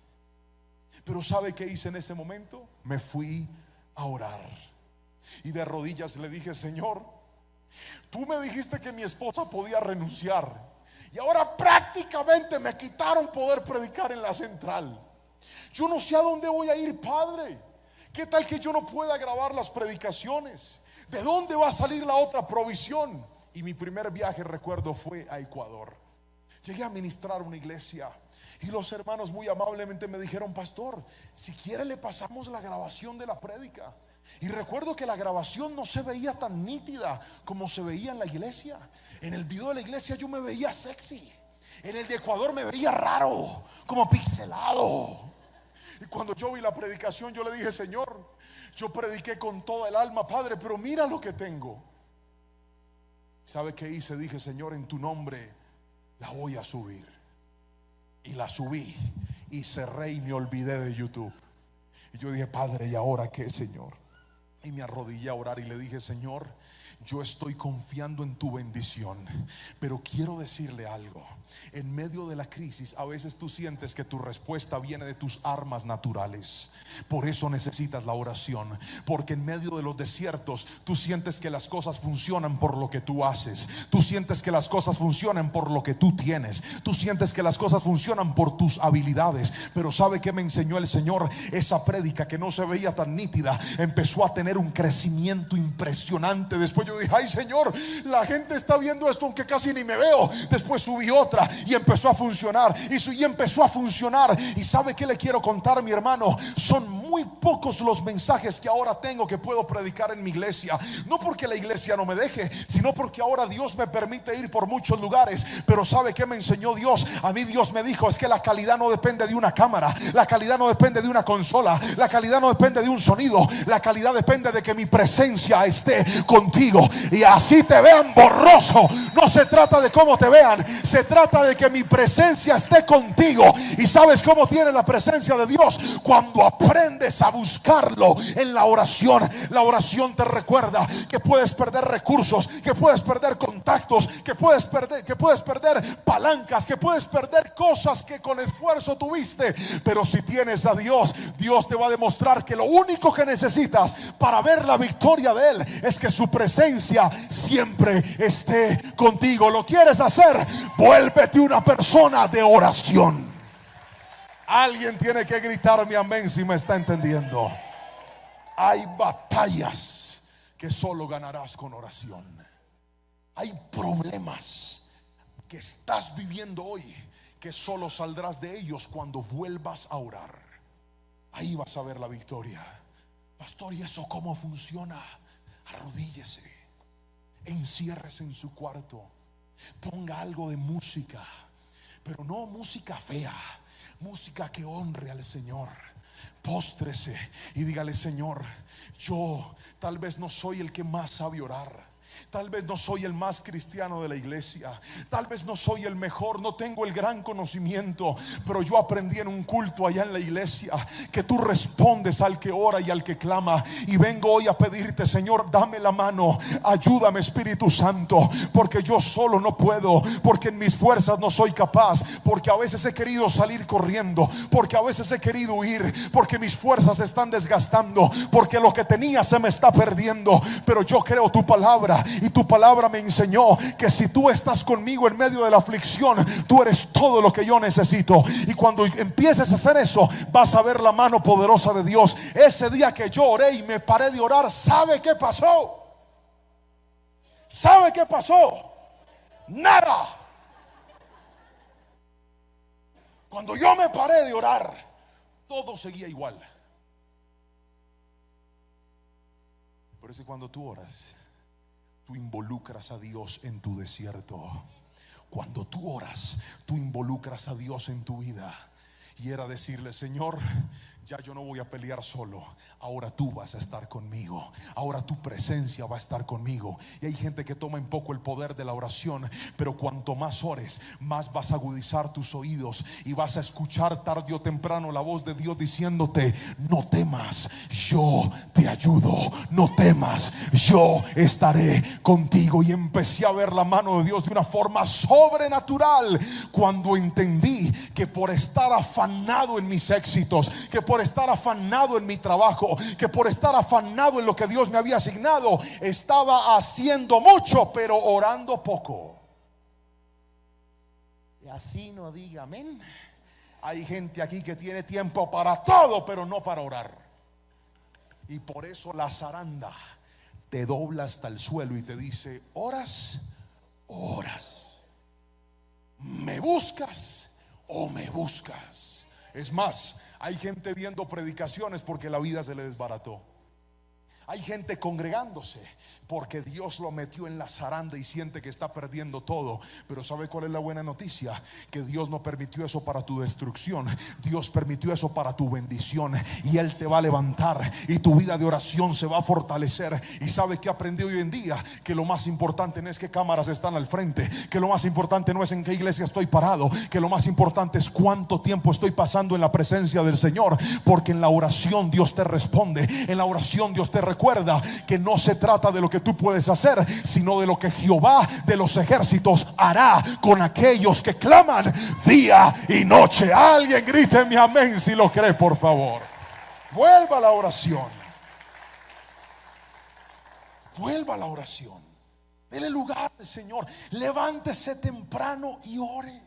Pero ¿sabe qué hice en ese momento? Me fui a orar y de rodillas le dije, Señor, tú me dijiste que mi esposa podía renunciar y ahora prácticamente me quitaron poder predicar en la central. Yo no sé a dónde voy a ir, Padre. ¿Qué tal que yo no pueda grabar las predicaciones? ¿De dónde va a salir la otra provisión? Y mi primer viaje, recuerdo, fue a Ecuador. Llegué a ministrar una iglesia y los hermanos muy amablemente me dijeron, pastor, si quiere le pasamos la grabación de la prédica. Y recuerdo que la grabación no se veía tan nítida como se veía en la iglesia. En el video de la iglesia yo me veía sexy. En el de Ecuador me veía raro, como pixelado. Y cuando yo vi la predicación, yo le dije: Señor, yo prediqué con toda el alma, Padre, pero mira lo que tengo. ¿Sabe qué hice? Dije: Señor, en tu nombre la voy a subir. Y la subí y cerré y me olvidé de YouTube. Y yo dije: Padre, ¿y ahora qué, Señor? Y me arrodillé a orar y le dije: Señor, yo estoy confiando en tu bendición, pero quiero decirle algo. En medio de la crisis, a veces tú sientes que tu respuesta viene de tus armas naturales. Por eso necesitas la oración, porque en medio de los desiertos tú sientes que las cosas funcionan por lo que tú haces. Tú sientes que las cosas funcionan por lo que tú tienes. Tú sientes que las cosas funcionan por tus habilidades. Pero ¿sabe qué me enseñó el Señor? Esa prédica que no se veía tan nítida empezó a tener un crecimiento impresionante. Después yo dije: ay, Señor, la gente está viendo esto aunque casi ni me veo. Después subí otra y empezó a funcionar, y empezó a funcionar. Y ¿sabe qué le quiero contar, mi hermano? Son muy pocos los mensajes que ahora tengo que puedo predicar en mi iglesia. No porque la iglesia no me deje, sino porque ahora Dios me permite ir por muchos lugares. Pero ¿sabe qué me enseñó Dios? A mí Dios me dijo: es que la calidad no depende de una cámara, la calidad no depende de una consola, la calidad no depende de un sonido, la calidad depende de que mi presencia esté contigo. Y así te vean borroso, no se trata de cómo te vean, se trata de que mi presencia esté contigo. ¿Y sabes cómo tiene la presencia de Dios? Cuando aprendes a buscarlo en la oración. La oración te recuerda que puedes perder recursos, que puedes perder contactos, que puedes perder palancas, que puedes perder cosas que con esfuerzo tuviste. Pero si tienes a Dios, Dios te va a demostrar que lo único que necesitas para ver la victoria de Él es que su presencia siempre esté contigo. ¿Lo quieres hacer? Vuélvete una persona de oración. Alguien tiene que gritarme amén si me está entendiendo. Hay batallas que solo ganarás con oración. Hay problemas que estás viviendo hoy que solo saldrás de ellos cuando vuelvas a orar. Ahí vas a ver la victoria. Pastor, ¿y eso cómo funciona? Arrodíllese, enciérrese en su cuarto, ponga algo de música, pero no música fea, música que honre al Señor. Póstrese y dígale: Señor, yo tal vez no soy el que más sabe orar, tal vez no soy el más cristiano de la iglesia, tal vez no soy el mejor, no tengo el gran conocimiento, pero yo aprendí en un culto allá en la iglesia que tú respondes al que ora y al que clama. Y vengo hoy a pedirte: Señor, dame la mano, ayúdame, Espíritu Santo, porque yo solo no puedo, porque en mis fuerzas no soy capaz, porque a veces he querido salir corriendo, porque a veces he querido huir, porque mis fuerzas se están desgastando, porque lo que tenía se me está perdiendo. Pero yo creo tu palabra, y tu palabra me enseñó que si tú estás conmigo en medio de la aflicción, tú eres todo lo que yo necesito. Y cuando empieces a hacer eso, vas a ver la mano poderosa de Dios. Ese día que yo oré y me paré de orar, ¿sabe qué pasó? ¿Sabe qué pasó? Nada. Cuando yo me paré de orar, todo seguía igual. Por eso cuando tú oras, tú involucras a Dios en tu desierto. Cuando tú oras, tú involucras a Dios en tu vida. Y era decirle: Señor, ya yo no voy a pelear solo, ahora tú vas a estar conmigo, ahora tu presencia va a estar conmigo. Y hay gente que toma en poco el poder de la oración, pero cuanto más ores, más vas a agudizar tus oídos y vas a escuchar tarde o temprano la voz de Dios diciéndote: no temas, yo te ayudo, no temas, yo estaré contigo. Y empecé a ver la mano de Dios de una forma sobrenatural cuando entendí que por estar afanado en mis éxitos, que por estar afanado en mi trabajo, que por estar afanado en lo que Dios me había asignado, estaba haciendo mucho pero orando poco. Y así no diga amén. Hay gente aquí que tiene tiempo para todo pero no para orar. Y por eso la zaranda te dobla hasta el suelo y te dice: ¿oras? ¿Oras? ¿Me buscas o me buscas? Es más, hay gente viendo predicaciones porque la vida se le desbarató. Hay gente congregándose porque Dios lo metió en la zaranda y siente que está perdiendo todo. Pero ¿sabe cuál es la buena noticia? Que Dios no permitió eso para tu destrucción. Dios permitió eso para tu bendición. Y Él te va a levantar y tu vida de oración se va a fortalecer. Y ¿sabe qué aprendí hoy en día? Que lo más importante no es qué cámaras están al frente, que lo más importante no es en qué iglesia estoy parado, que lo más importante es cuánto tiempo estoy pasando en la presencia del Señor. Porque en la oración Dios te responde. En la oración Dios te recuerda que no se trata de lo que tú puedes hacer, sino de lo que Jehová de los ejércitos hará con aquellos que claman día y noche. Alguien grite mi amén si lo cree, por favor. Vuelva a la oración. Vuelva a la oración. Dele lugar al Señor. Levántese temprano y ore.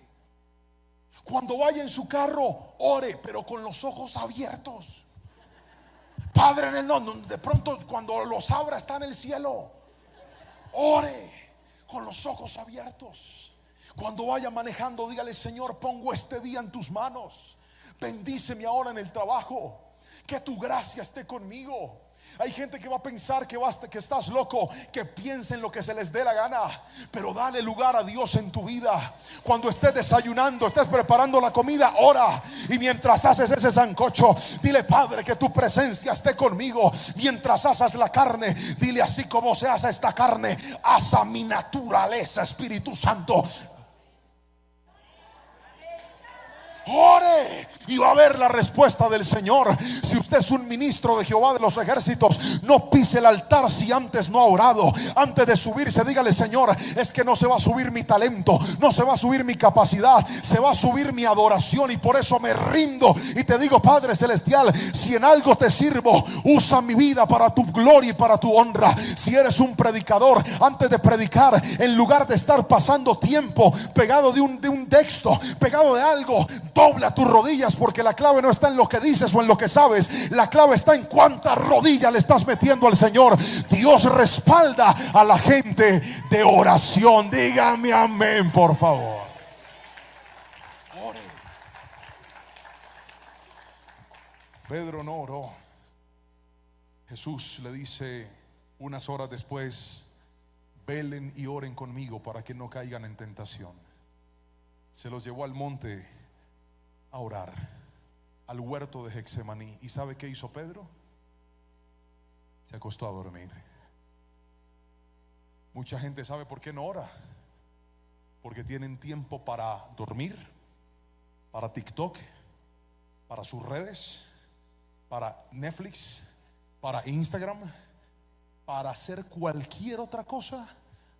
Cuando vaya en su carro, ore, pero con los ojos abiertos. Padre, en el nombre, de pronto cuando los abra está en el cielo. Ore con los ojos abiertos. Cuando vaya manejando, dígale: Señor, pongo este día en tus manos. Bendíceme ahora en el trabajo. Que tu gracia esté conmigo. Hay gente que va a pensar que estás loco, que piensen lo que se les dé la gana. Pero dale lugar a Dios en tu vida. Cuando estés desayunando, estés preparando la comida, ora. Y mientras haces ese sancocho, dile: Padre, que tu presencia esté conmigo. Mientras asas la carne, dile: así como se hace esta carne, asa mi naturaleza, Espíritu Santo. Ore y va a ver la respuesta del Señor. Si usted es un ministro de Jehová de los ejércitos, no pise el altar si antes no ha orado. Antes de subirse, dígale: Señor, es que no se va a subir mi talento, no se va a subir mi capacidad, se va a subir mi adoración. Y por eso me rindo y te digo: Padre celestial, si en algo te sirvo, usa mi vida para tu gloria y para tu honra. Si eres un predicador, antes de predicar, en lugar de estar pasando tiempo pegado de un texto, pegado de algo, dobla tus rodillas, porque la clave no está en lo que dices o en lo que sabes. La clave está en cuántas rodillas le estás metiendo al Señor. Dios respalda a la gente de oración. Dígame amén, por favor. Ore. Pedro no oró. Jesús le dice unas horas después: velen y oren conmigo para que no caigan en tentación. Se los llevó al monte a orar, al huerto de Getsemaní. ¿Y sabe qué hizo Pedro? Se acostó a dormir. Mucha gente sabe por qué no ora, porque tienen tiempo para dormir, para TikTok, para sus redes, para Netflix, para Instagram, para hacer cualquier otra cosa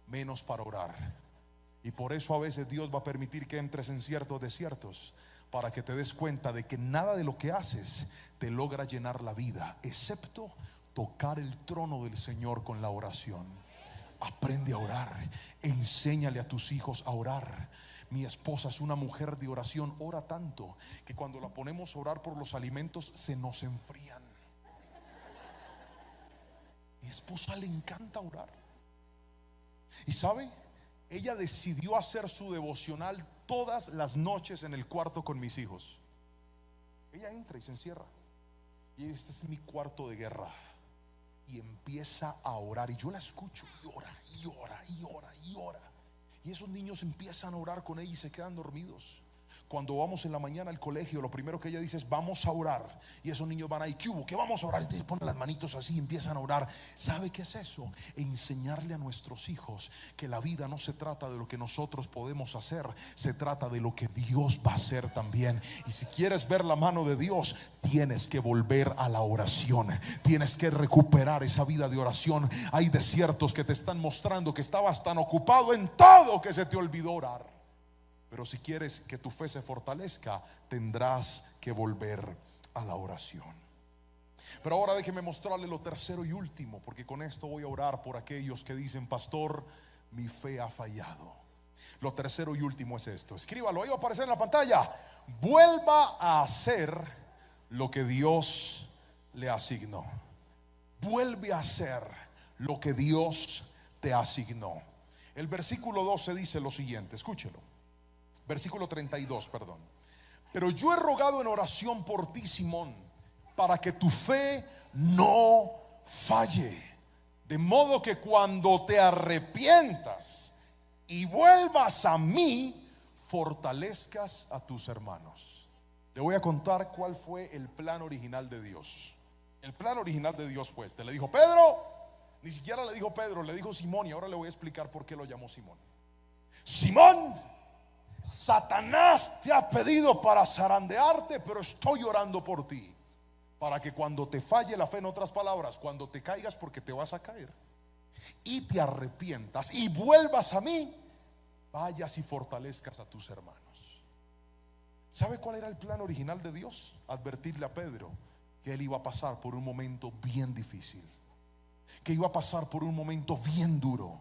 menos para orar. Y por eso a veces Dios va a permitir que entres en ciertos desiertos, para que te des cuenta de que nada de lo que haces te logra llenar la vida, excepto tocar el trono del Señor con la oración. Aprende a orar. Enséñale a tus hijos a orar. Mi esposa es una mujer de oración. Ora tanto que cuando la ponemos a orar por los alimentos se nos enfrían. Mi esposa le encanta orar. ¿Y sabe? Ella decidió hacer su devocional todas las noches en el cuarto con mis hijos. Ella entra y se encierra. Y este es mi cuarto de guerra. Y empieza a orar. Y yo la escucho y ora, y ora, y ora, y ora. Y esos niños empiezan a orar con ella y se quedan dormidos. Cuando vamos en la mañana al colegio, lo primero que ella dice es: vamos a orar. Y esos niños van ahí: ¿qué hubo? ¿Qué vamos a orar? Y ponen las manitos así y empiezan a orar. ¿Sabe qué es eso? Enseñarle a nuestros hijos que la vida no se trata de lo que nosotros podemos hacer, se trata de lo que Dios va a hacer también. Y si quieres ver la mano de Dios, tienes que volver a la oración. Tienes que recuperar esa vida de oración. Hay desiertos que te están mostrando que estabas tan ocupado en todo que se te olvidó orar. Pero si quieres que tu fe se fortalezca, tendrás que volver a la oración. Pero ahora déjeme mostrarle lo tercero y último, porque con esto voy a orar por aquellos que dicen: pastor, mi fe ha fallado. Lo tercero y último es esto. Escríbalo, ahí va a aparecer en la pantalla. Vuelva a hacer lo que Dios le asignó. Vuelve a hacer lo que Dios te asignó. El versículo 12 dice lo siguiente, escúchelo. Versículo 32, perdón. Pero yo he rogado en oración por ti, Simón, para que tu fe no falle. De modo que cuando te arrepientas y vuelvas a mí, fortalezcas a tus hermanos. Le voy a contar cuál fue el plan original de Dios. El plan original de Dios fue este. Le dijo Pedro, ni siquiera le dijo Pedro, le dijo Simón, y ahora le voy a explicar por qué lo llamó Simón. Simón, Satanás te ha pedido para zarandearte, pero estoy orando por ti, para que cuando te falle la fe, en otras palabras, cuando te caigas, porque te vas a caer, y te arrepientas y vuelvas a mí, vayas y fortalezcas a tus hermanos. ¿Sabe cuál era el plan original de Dios? Advertirle a Pedro que él iba a pasar por un momento bien difícil, que iba a pasar por un momento bien duro.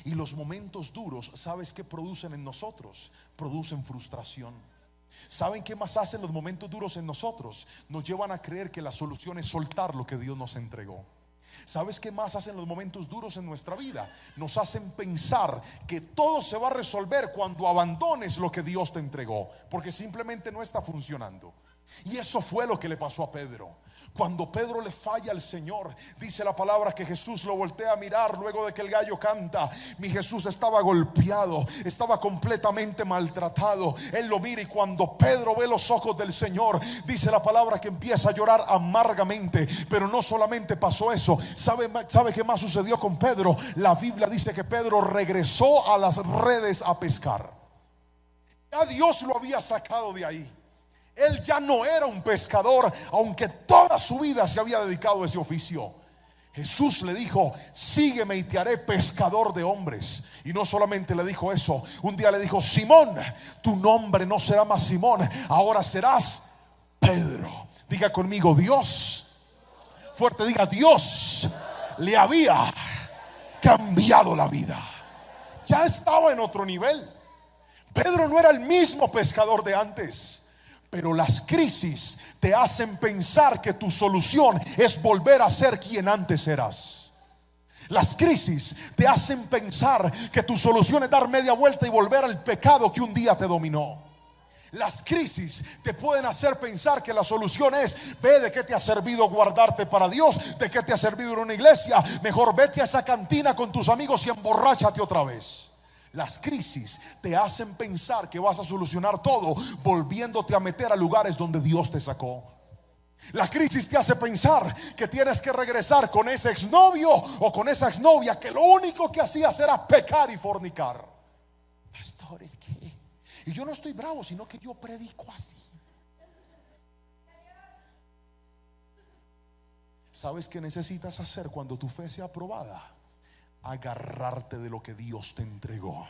Y los momentos duros, ¿sabes qué producen en nosotros? Producen frustración. ¿Saben qué más hacen los momentos duros en nosotros? Nos llevan a creer que la solución es soltar lo que Dios nos entregó. ¿Sabes qué más hacen los momentos duros en nuestra vida? Nos hacen pensar que todo se va a resolver cuando abandones lo que Dios te entregó, porque simplemente no está funcionando. Y eso fue lo que le pasó a Pedro. Cuando Pedro le falla al Señor, dice la palabra que Jesús lo voltea a mirar luego de que el gallo canta. Mi Jesús estaba golpeado, estaba completamente maltratado. Él lo mira, y cuando Pedro ve los ojos del Señor, dice la palabra que empieza a llorar amargamente. Pero no solamente pasó eso. ¿Sabe qué más sucedió con Pedro? La Biblia dice que Pedro regresó a las redes a pescar. Ya Dios lo había sacado de ahí. Él ya no era un pescador, aunque toda su vida se había dedicado a ese oficio. Jesús le dijo: sígueme y te haré pescador de hombres. Y no solamente le dijo eso, un día le dijo: Simón, tu nombre no será más Simón, ahora serás Pedro. Diga conmigo: Dios, fuerte, diga: Dios le había cambiado la vida. Ya estaba en otro nivel. Pedro no era el mismo pescador de antes. Pero las crisis te hacen pensar que tu solución es volver a ser quien antes eras. Las crisis te hacen pensar que tu solución es dar media vuelta y volver al pecado que un día te dominó. Las crisis te pueden hacer pensar que la solución es: ve de qué te ha servido guardarte para Dios, de qué te ha servido en una iglesia, mejor vete a esa cantina con tus amigos y emborráchate otra vez. Las crisis te hacen pensar que vas a solucionar todo volviéndote a meter a lugares donde Dios te sacó. La crisis te hace pensar que tienes que regresar con ese exnovio o con esa exnovia que lo único que hacías era pecar y fornicar. Pastor, es que, y yo no estoy bravo, sino que yo predico así. ¿Sabes qué necesitas hacer cuando tu fe sea aprobada? Agarrarte de lo que Dios te entregó,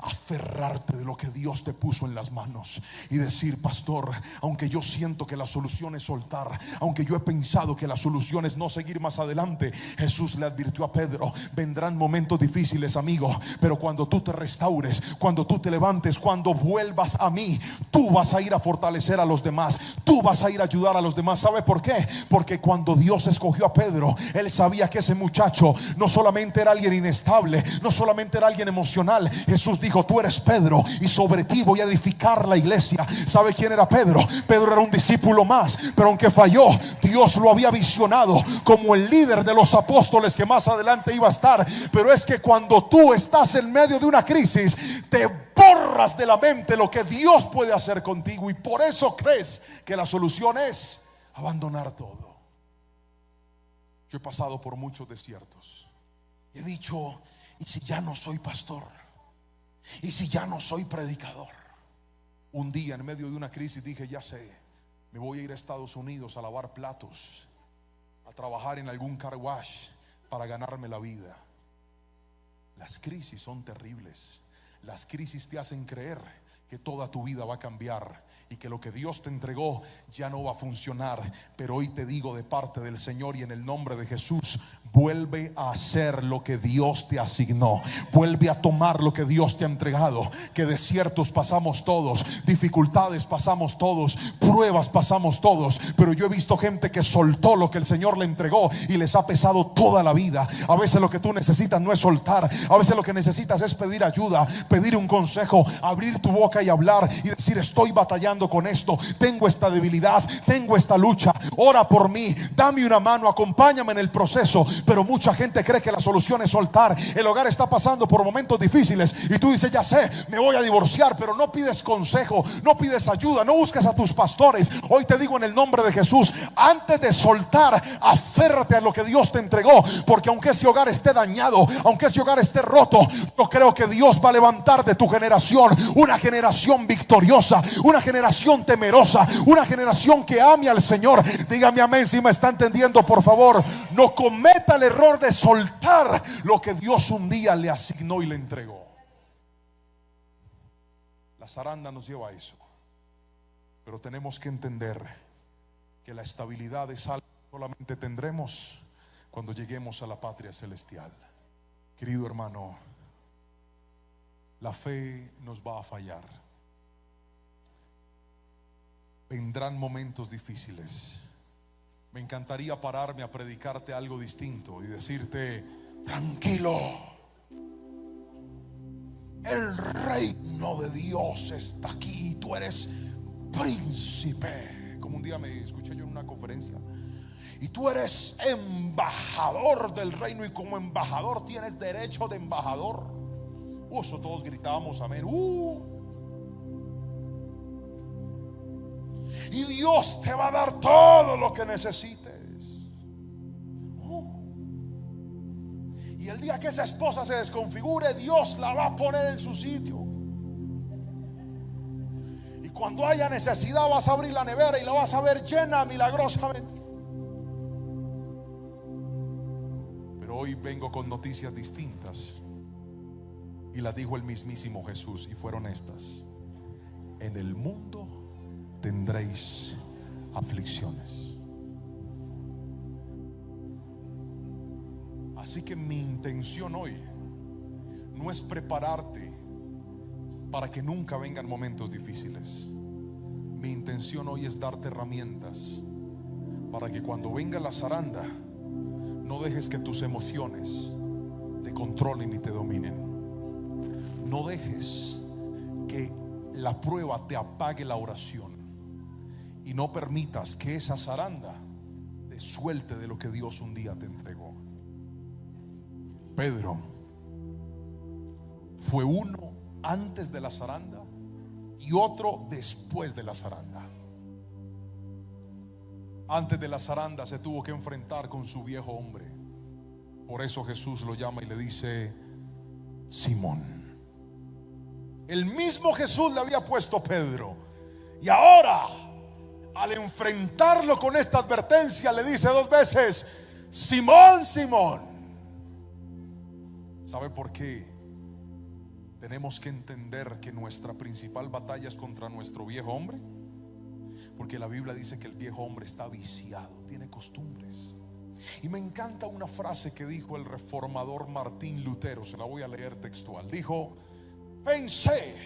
aferrarte de lo que Dios te puso en las manos y decir: pastor, aunque yo siento que la solución es soltar, aunque yo he pensado que la solución es no seguir más adelante, Jesús le advirtió a Pedro: vendrán momentos difíciles, amigo, pero cuando tú te restaures, cuando tú te levantes, cuando vuelvas a mí, tú vas a ir a fortalecer a los demás, tú vas a ir a ayudar a los demás. ¿Sabe por qué? Porque cuando Dios escogió a Pedro, Él sabía que ese muchacho no solamente era alguien inestable, no solamente era alguien emocional. Jesús dijo: tú eres Pedro, y sobre ti voy a edificar la iglesia. ¿Sabe quién era Pedro? Pedro era un discípulo más, pero aunque falló, Dios lo había visionado como el líder de los apóstoles que más adelante iba a estar. Pero es que cuando tú estás en medio de una crisis, te borras de la mente lo que Dios puede hacer contigo, y por eso crees que la solución es abandonar todo. Yo he pasado por muchos desiertos. He dicho: ¿y si ya no soy pastor? ¿Y si ya no soy predicador? Un día en medio de una crisis dije: ya sé, me voy a ir a Estados Unidos a lavar platos, a trabajar en algún car wash para ganarme la vida. Las crisis son terribles. Las crisis te hacen creer que toda tu vida va a cambiar y que lo que Dios te entregó ya no va a funcionar. Pero hoy te digo de parte del Señor y en el nombre de Jesús: vuelve a hacer lo que Dios te asignó, vuelve a tomar lo que Dios te ha entregado. Que desiertos pasamos todos, dificultades pasamos todos, pruebas pasamos todos, pero yo he visto gente que soltó lo que el Señor le entregó y les ha pesado toda la vida. A veces lo que tú necesitas no es soltar, a veces lo que necesitas es pedir ayuda, pedir un consejo, abrir tu boca boca y hablar y decir: estoy batallando con esto, tengo esta debilidad, tengo esta lucha, ora por mí, dame una mano, acompáñame en el proceso. Pero mucha gente cree que la solución es soltar. El hogar está pasando por momentos difíciles y tú dices: ya sé, me voy a divorciar, pero no pides consejo, no pides ayuda, no buscas a tus pastores. Hoy te digo en el nombre de Jesús, antes de soltar, aférrate a lo que Dios te entregó, porque aunque ese hogar esté dañado, aunque ese hogar esté roto, yo creo que Dios va a levantar de tu generación una generación victoriosa, una generación temerosa, una generación que ame al Señor. Dígame amén si me está entendiendo, por favor. No cometa el error de soltar lo que Dios un día le asignó y le entregó. La zaranda nos lleva a eso, pero tenemos que entender que la estabilidad es algo que solamente tendremos cuando lleguemos a la patria celestial. Querido hermano, la fe nos va a fallar. Vendrán momentos difíciles. Me encantaría pararme a predicarte algo distinto y decirte: tranquilo, el reino de Dios está aquí, tú eres príncipe. Como un día me escuché yo en una conferencia: y tú eres embajador del reino, y como embajador tienes derecho de embajador. Eso todos gritábamos amén. Y Dios te va a dar todo lo que necesites. Y el día que esa esposa se desconfigure, Dios la va a poner en su sitio. Y cuando haya necesidad, vas a abrir la nevera y la vas a ver llena milagrosamente. Pero hoy vengo con noticias distintas, y las dijo el mismísimo Jesús, y fueron estas: en el mundo tendréis aflicciones. Así que mi intención hoy no es prepararte para que nunca vengan momentos difíciles. Mi intención hoy es darte herramientas para que cuando venga la zaranda, no dejes que tus emociones te controlen y te dominen. No dejes que la prueba te apague la oración, y no permitas que esa zaranda te suelte de lo que Dios un día te entregó. Pedro fue uno antes de la zaranda y otro después de la zaranda. Antes de la zaranda se tuvo que enfrentar con su viejo hombre. Por eso Jesús lo llama y le dice: Simón. El mismo Jesús le había puesto Pedro, y ahora, al enfrentarlo con esta advertencia, le dice 2 veces: Simón, Simón. ¿Sabe por qué? Tenemos que entender que nuestra principal batalla es contra nuestro viejo hombre. Porque la Biblia dice que el viejo hombre está viciado, tiene costumbres. Y me encanta una frase que dijo el reformador Martín Lutero, se la voy a leer textual. Dijo: pensé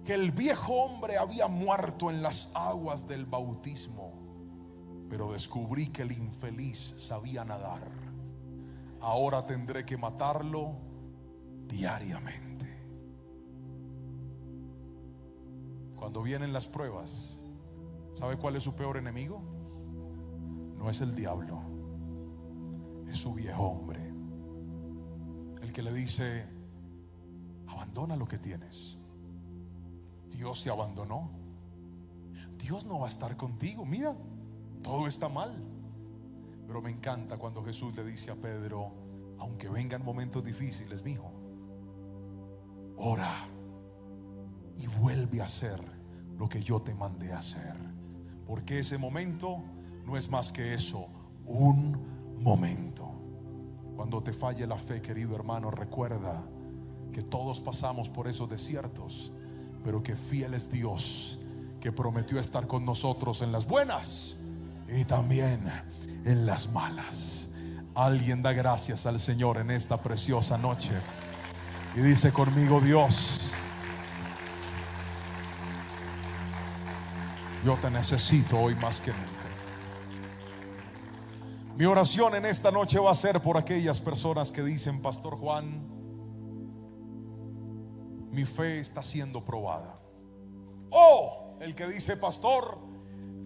que el viejo hombre había muerto en las aguas del bautismo, pero descubrí que el infeliz sabía nadar. Ahora tendré que matarlo diariamente. Cuando vienen las pruebas, ¿sabe cuál es su peor enemigo? No es el diablo, es su viejo hombre. El que le dice: abandona lo que tienes. Dios te abandonó. Dios no va a estar contigo. Mira, todo está mal. Pero me encanta cuando Jesús le dice a Pedro: aunque vengan momentos difíciles, mijo, ora y vuelve a hacer lo que yo te mandé a hacer. Porque ese momento no es más que eso, un momento. Cuando te falle la fe, querido hermano, recuerda que todos pasamos por esos desiertos, pero que fiel es Dios, que prometió estar con nosotros en las buenas y también en las malas. Alguien da gracias al Señor en esta preciosa noche y dice conmigo: Dios, yo te necesito hoy más que nunca. Mi oración en esta noche va a ser por aquellas personas que dicen: Pastor Juan, mi fe está siendo probada. el que dice: pastor,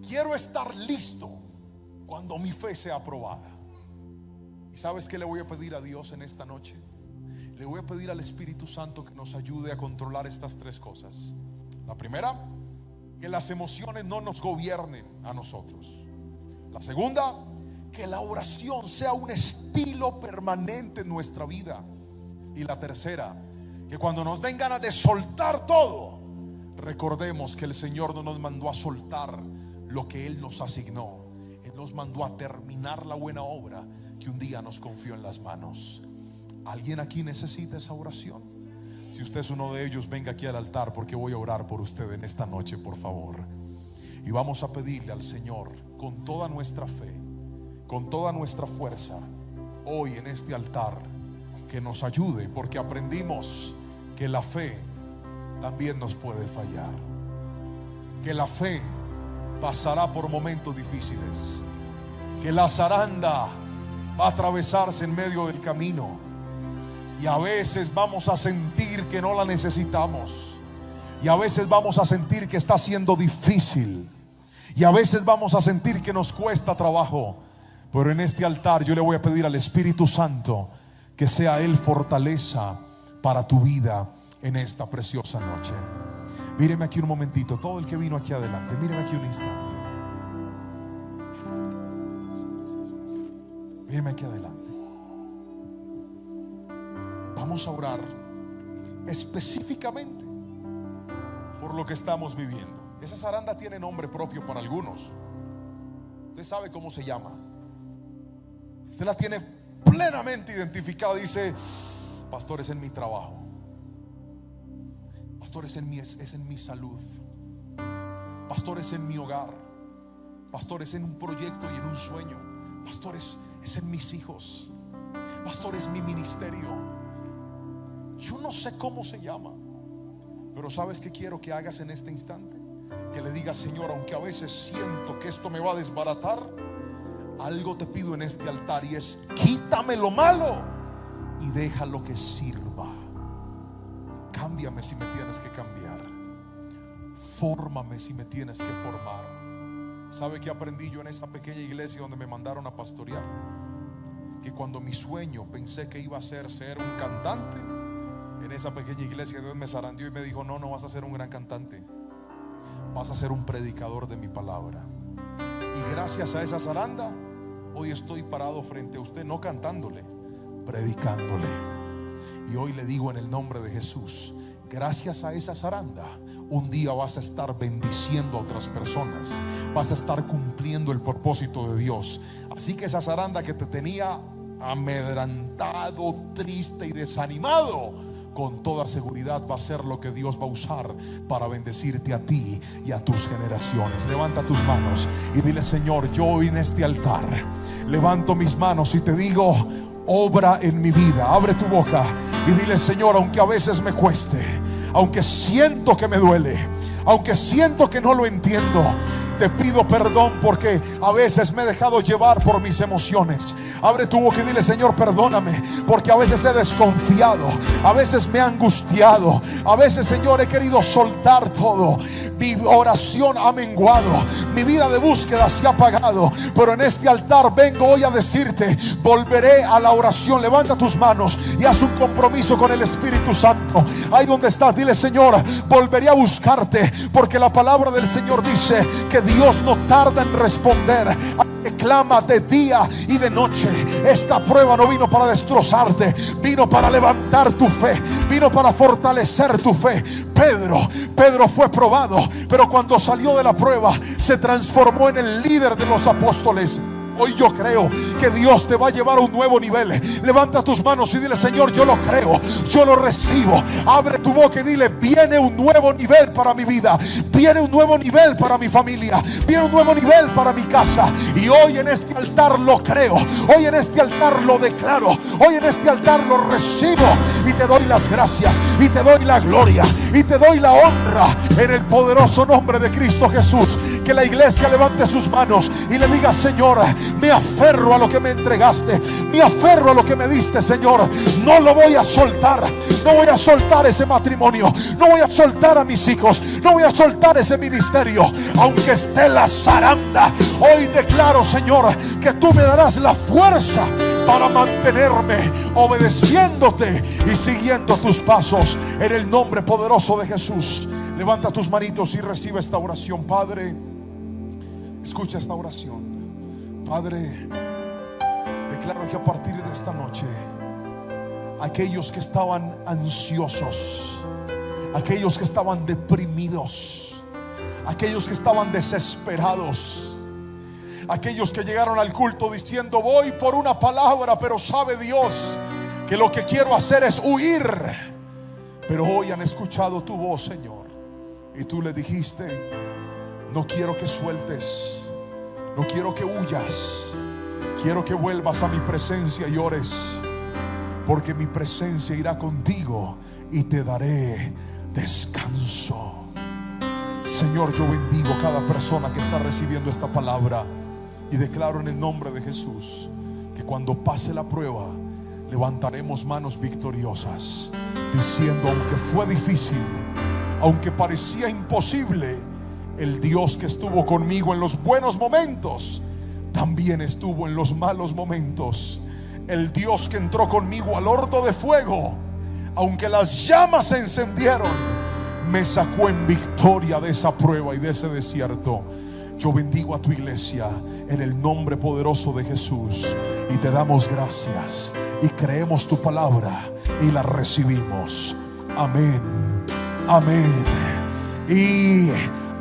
quiero estar listo cuando mi fe sea aprobada. ¿Y sabes qué le voy a pedir a Dios en esta noche? Le voy a pedir al Espíritu Santo que nos ayude a controlar estas tres cosas. La primera, que las emociones no nos gobiernen a nosotros. La segunda, que la oración sea un estilo permanente en nuestra vida. Y la tercera, que cuando nos den ganas de soltar todo, recordemos que el Señor no nos mandó a soltar lo que Él nos asignó. Él nos mandó a terminar la buena obra que un día nos confió en las manos. ¿Alguien aquí necesita esa oración? Si usted es uno de ellos, venga aquí al altar, porque voy a orar por usted en esta noche, por favor. Y vamos a pedirle al Señor con toda nuestra fe, con toda nuestra fuerza, hoy en este altar, que nos ayude, porque aprendimos que la fe también nos puede fallar, que la fe pasará por momentos difíciles, que la zaranda va a atravesarse en medio del camino, y a veces vamos a sentir que no la necesitamos, y a veces vamos a sentir que está siendo difícil, y a veces vamos a sentir que nos cuesta trabajo. Pero en este altar yo le voy a pedir al Espíritu Santo que sea Él fortaleza para tu vida en esta preciosa noche. Míreme aquí un momentito, todo el que vino aquí adelante, míreme aquí un instante. Míreme aquí adelante. Vamos a orar específicamente por lo que estamos viviendo. Esa zaranda tiene nombre propio para algunos. Usted sabe cómo se llama. Usted la tiene plenamente identificada. Dice: pastor, es en mi trabajo. Pastor, es en mi salud. Pastor, es en mi hogar. Pastor, es en un proyecto y en un sueño. Pastor, es en mis hijos. Pastor, es mi ministerio. Yo no sé cómo se llama, pero ¿sabes qué quiero que hagas en este instante? Que le digas: Señor, aunque a veces siento que esto me va a desbaratar, algo te pido en este altar, y es: quítame lo malo y déjalo que sirva. Cámbiame si me tienes que cambiar. Fórmame si me tienes que formar. ¿Sabe qué aprendí yo en esa pequeña iglesia donde me mandaron a pastorear? Que cuando mi sueño pensé que iba a ser un cantante, en esa pequeña iglesia Dios me zarandeó y me dijo: no vas a ser un gran cantante, vas a ser un predicador de mi palabra. Y gracias a esa zaranda, hoy estoy parado frente a usted, no cantándole, predicándole. Y hoy le digo en el nombre de Jesús: gracias a esa zaranda, un día vas a estar bendiciendo a otras personas, vas a estar cumpliendo el propósito de Dios. Así que esa zaranda que te tenía amedrantado, triste y desanimado, con toda seguridad va a ser lo que Dios va a usar para bendecirte a ti y a tus generaciones. Levanta tus manos y dile: Señor, yo hoy en este altar levanto mis manos y te digo: obra en mi vida. Abre tu boca y dile: Señor, aunque a veces me cueste, aunque siento que me duele, aunque siento que no lo entiendo, te pido perdón porque a veces me he dejado llevar por mis emociones. Abre tu boca y dile: Señor, perdóname porque a veces he desconfiado, a veces me he angustiado, a veces, Señor, he querido soltar todo. Mi oración ha menguado, mi vida de búsqueda se ha apagado, pero en este altar vengo hoy a decirte: volveré a la oración. Levanta tus manos y haz un compromiso con el Espíritu Santo. Ahí donde estás, dile: Señor, volveré a buscarte, porque la palabra del Señor dice que Dios no tarda en responder a que clama de día y de noche. Esta prueba no vino para destrozarte, vino para levantar tu fe, vino para fortalecer tu fe. Pedro fue probado, pero cuando salió de la prueba se transformó en el líder de los apóstoles. Hoy yo creo que Dios te va a llevar a un nuevo nivel. Levanta tus manos y dile: Señor, yo lo creo, yo lo recibo. Abre tu boca y dile: viene un nuevo nivel para mi vida, viene un nuevo nivel para mi familia, viene un nuevo nivel para mi casa. Y hoy en este altar lo creo, hoy en este altar lo declaro, hoy en este altar lo recibo. Y te doy las gracias, y te doy la gloria, y te doy la honra, en el poderoso nombre de Cristo Jesús. Que la iglesia levante sus manos y le diga: Señor, me aferro a lo que me entregaste, me aferro a lo que me diste, Señor. No lo voy a soltar, No voy a soltar ese matrimonio, no voy a soltar a mis hijos, no voy a soltar ese ministerio, aunque esté la zaranda. Hoy declaro, Señor, que tú me darás la fuerza para mantenerme obedeciéndote y siguiendo tus pasos, en el nombre poderoso de Jesús. Levanta tus manitos y recibe esta oración. Padre, escucha esta oración. Padre, declaro que a partir de esta noche, aquellos que estaban ansiosos, aquellos que estaban deprimidos, aquellos que estaban desesperados, aquellos que llegaron al culto diciendo: voy por una palabra, pero sabe Dios que lo que quiero hacer es huir. Pero hoy han escuchado tu voz, Señor, y tú le dijiste: no quiero que sueltes, no quiero que huyas, quiero que vuelvas a mi presencia y ores, porque mi presencia irá contigo y te daré descanso. Señor, yo bendigo cada persona que está recibiendo esta palabra y declaro en el nombre de Jesús que cuando pase la prueba levantaremos manos victoriosas, diciendo: aunque fue difícil, aunque parecía imposible, el Dios que estuvo conmigo en los buenos momentos también estuvo en los malos momentos. El Dios que entró conmigo al horno de fuego, aunque las llamas se encendieron, me sacó en victoria de esa prueba y de ese desierto. Yo bendigo a tu iglesia en el nombre poderoso de Jesús y te damos gracias y creemos tu palabra y la recibimos. Amén, amén y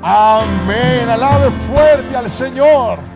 amén. Alabe fuerte al Señor.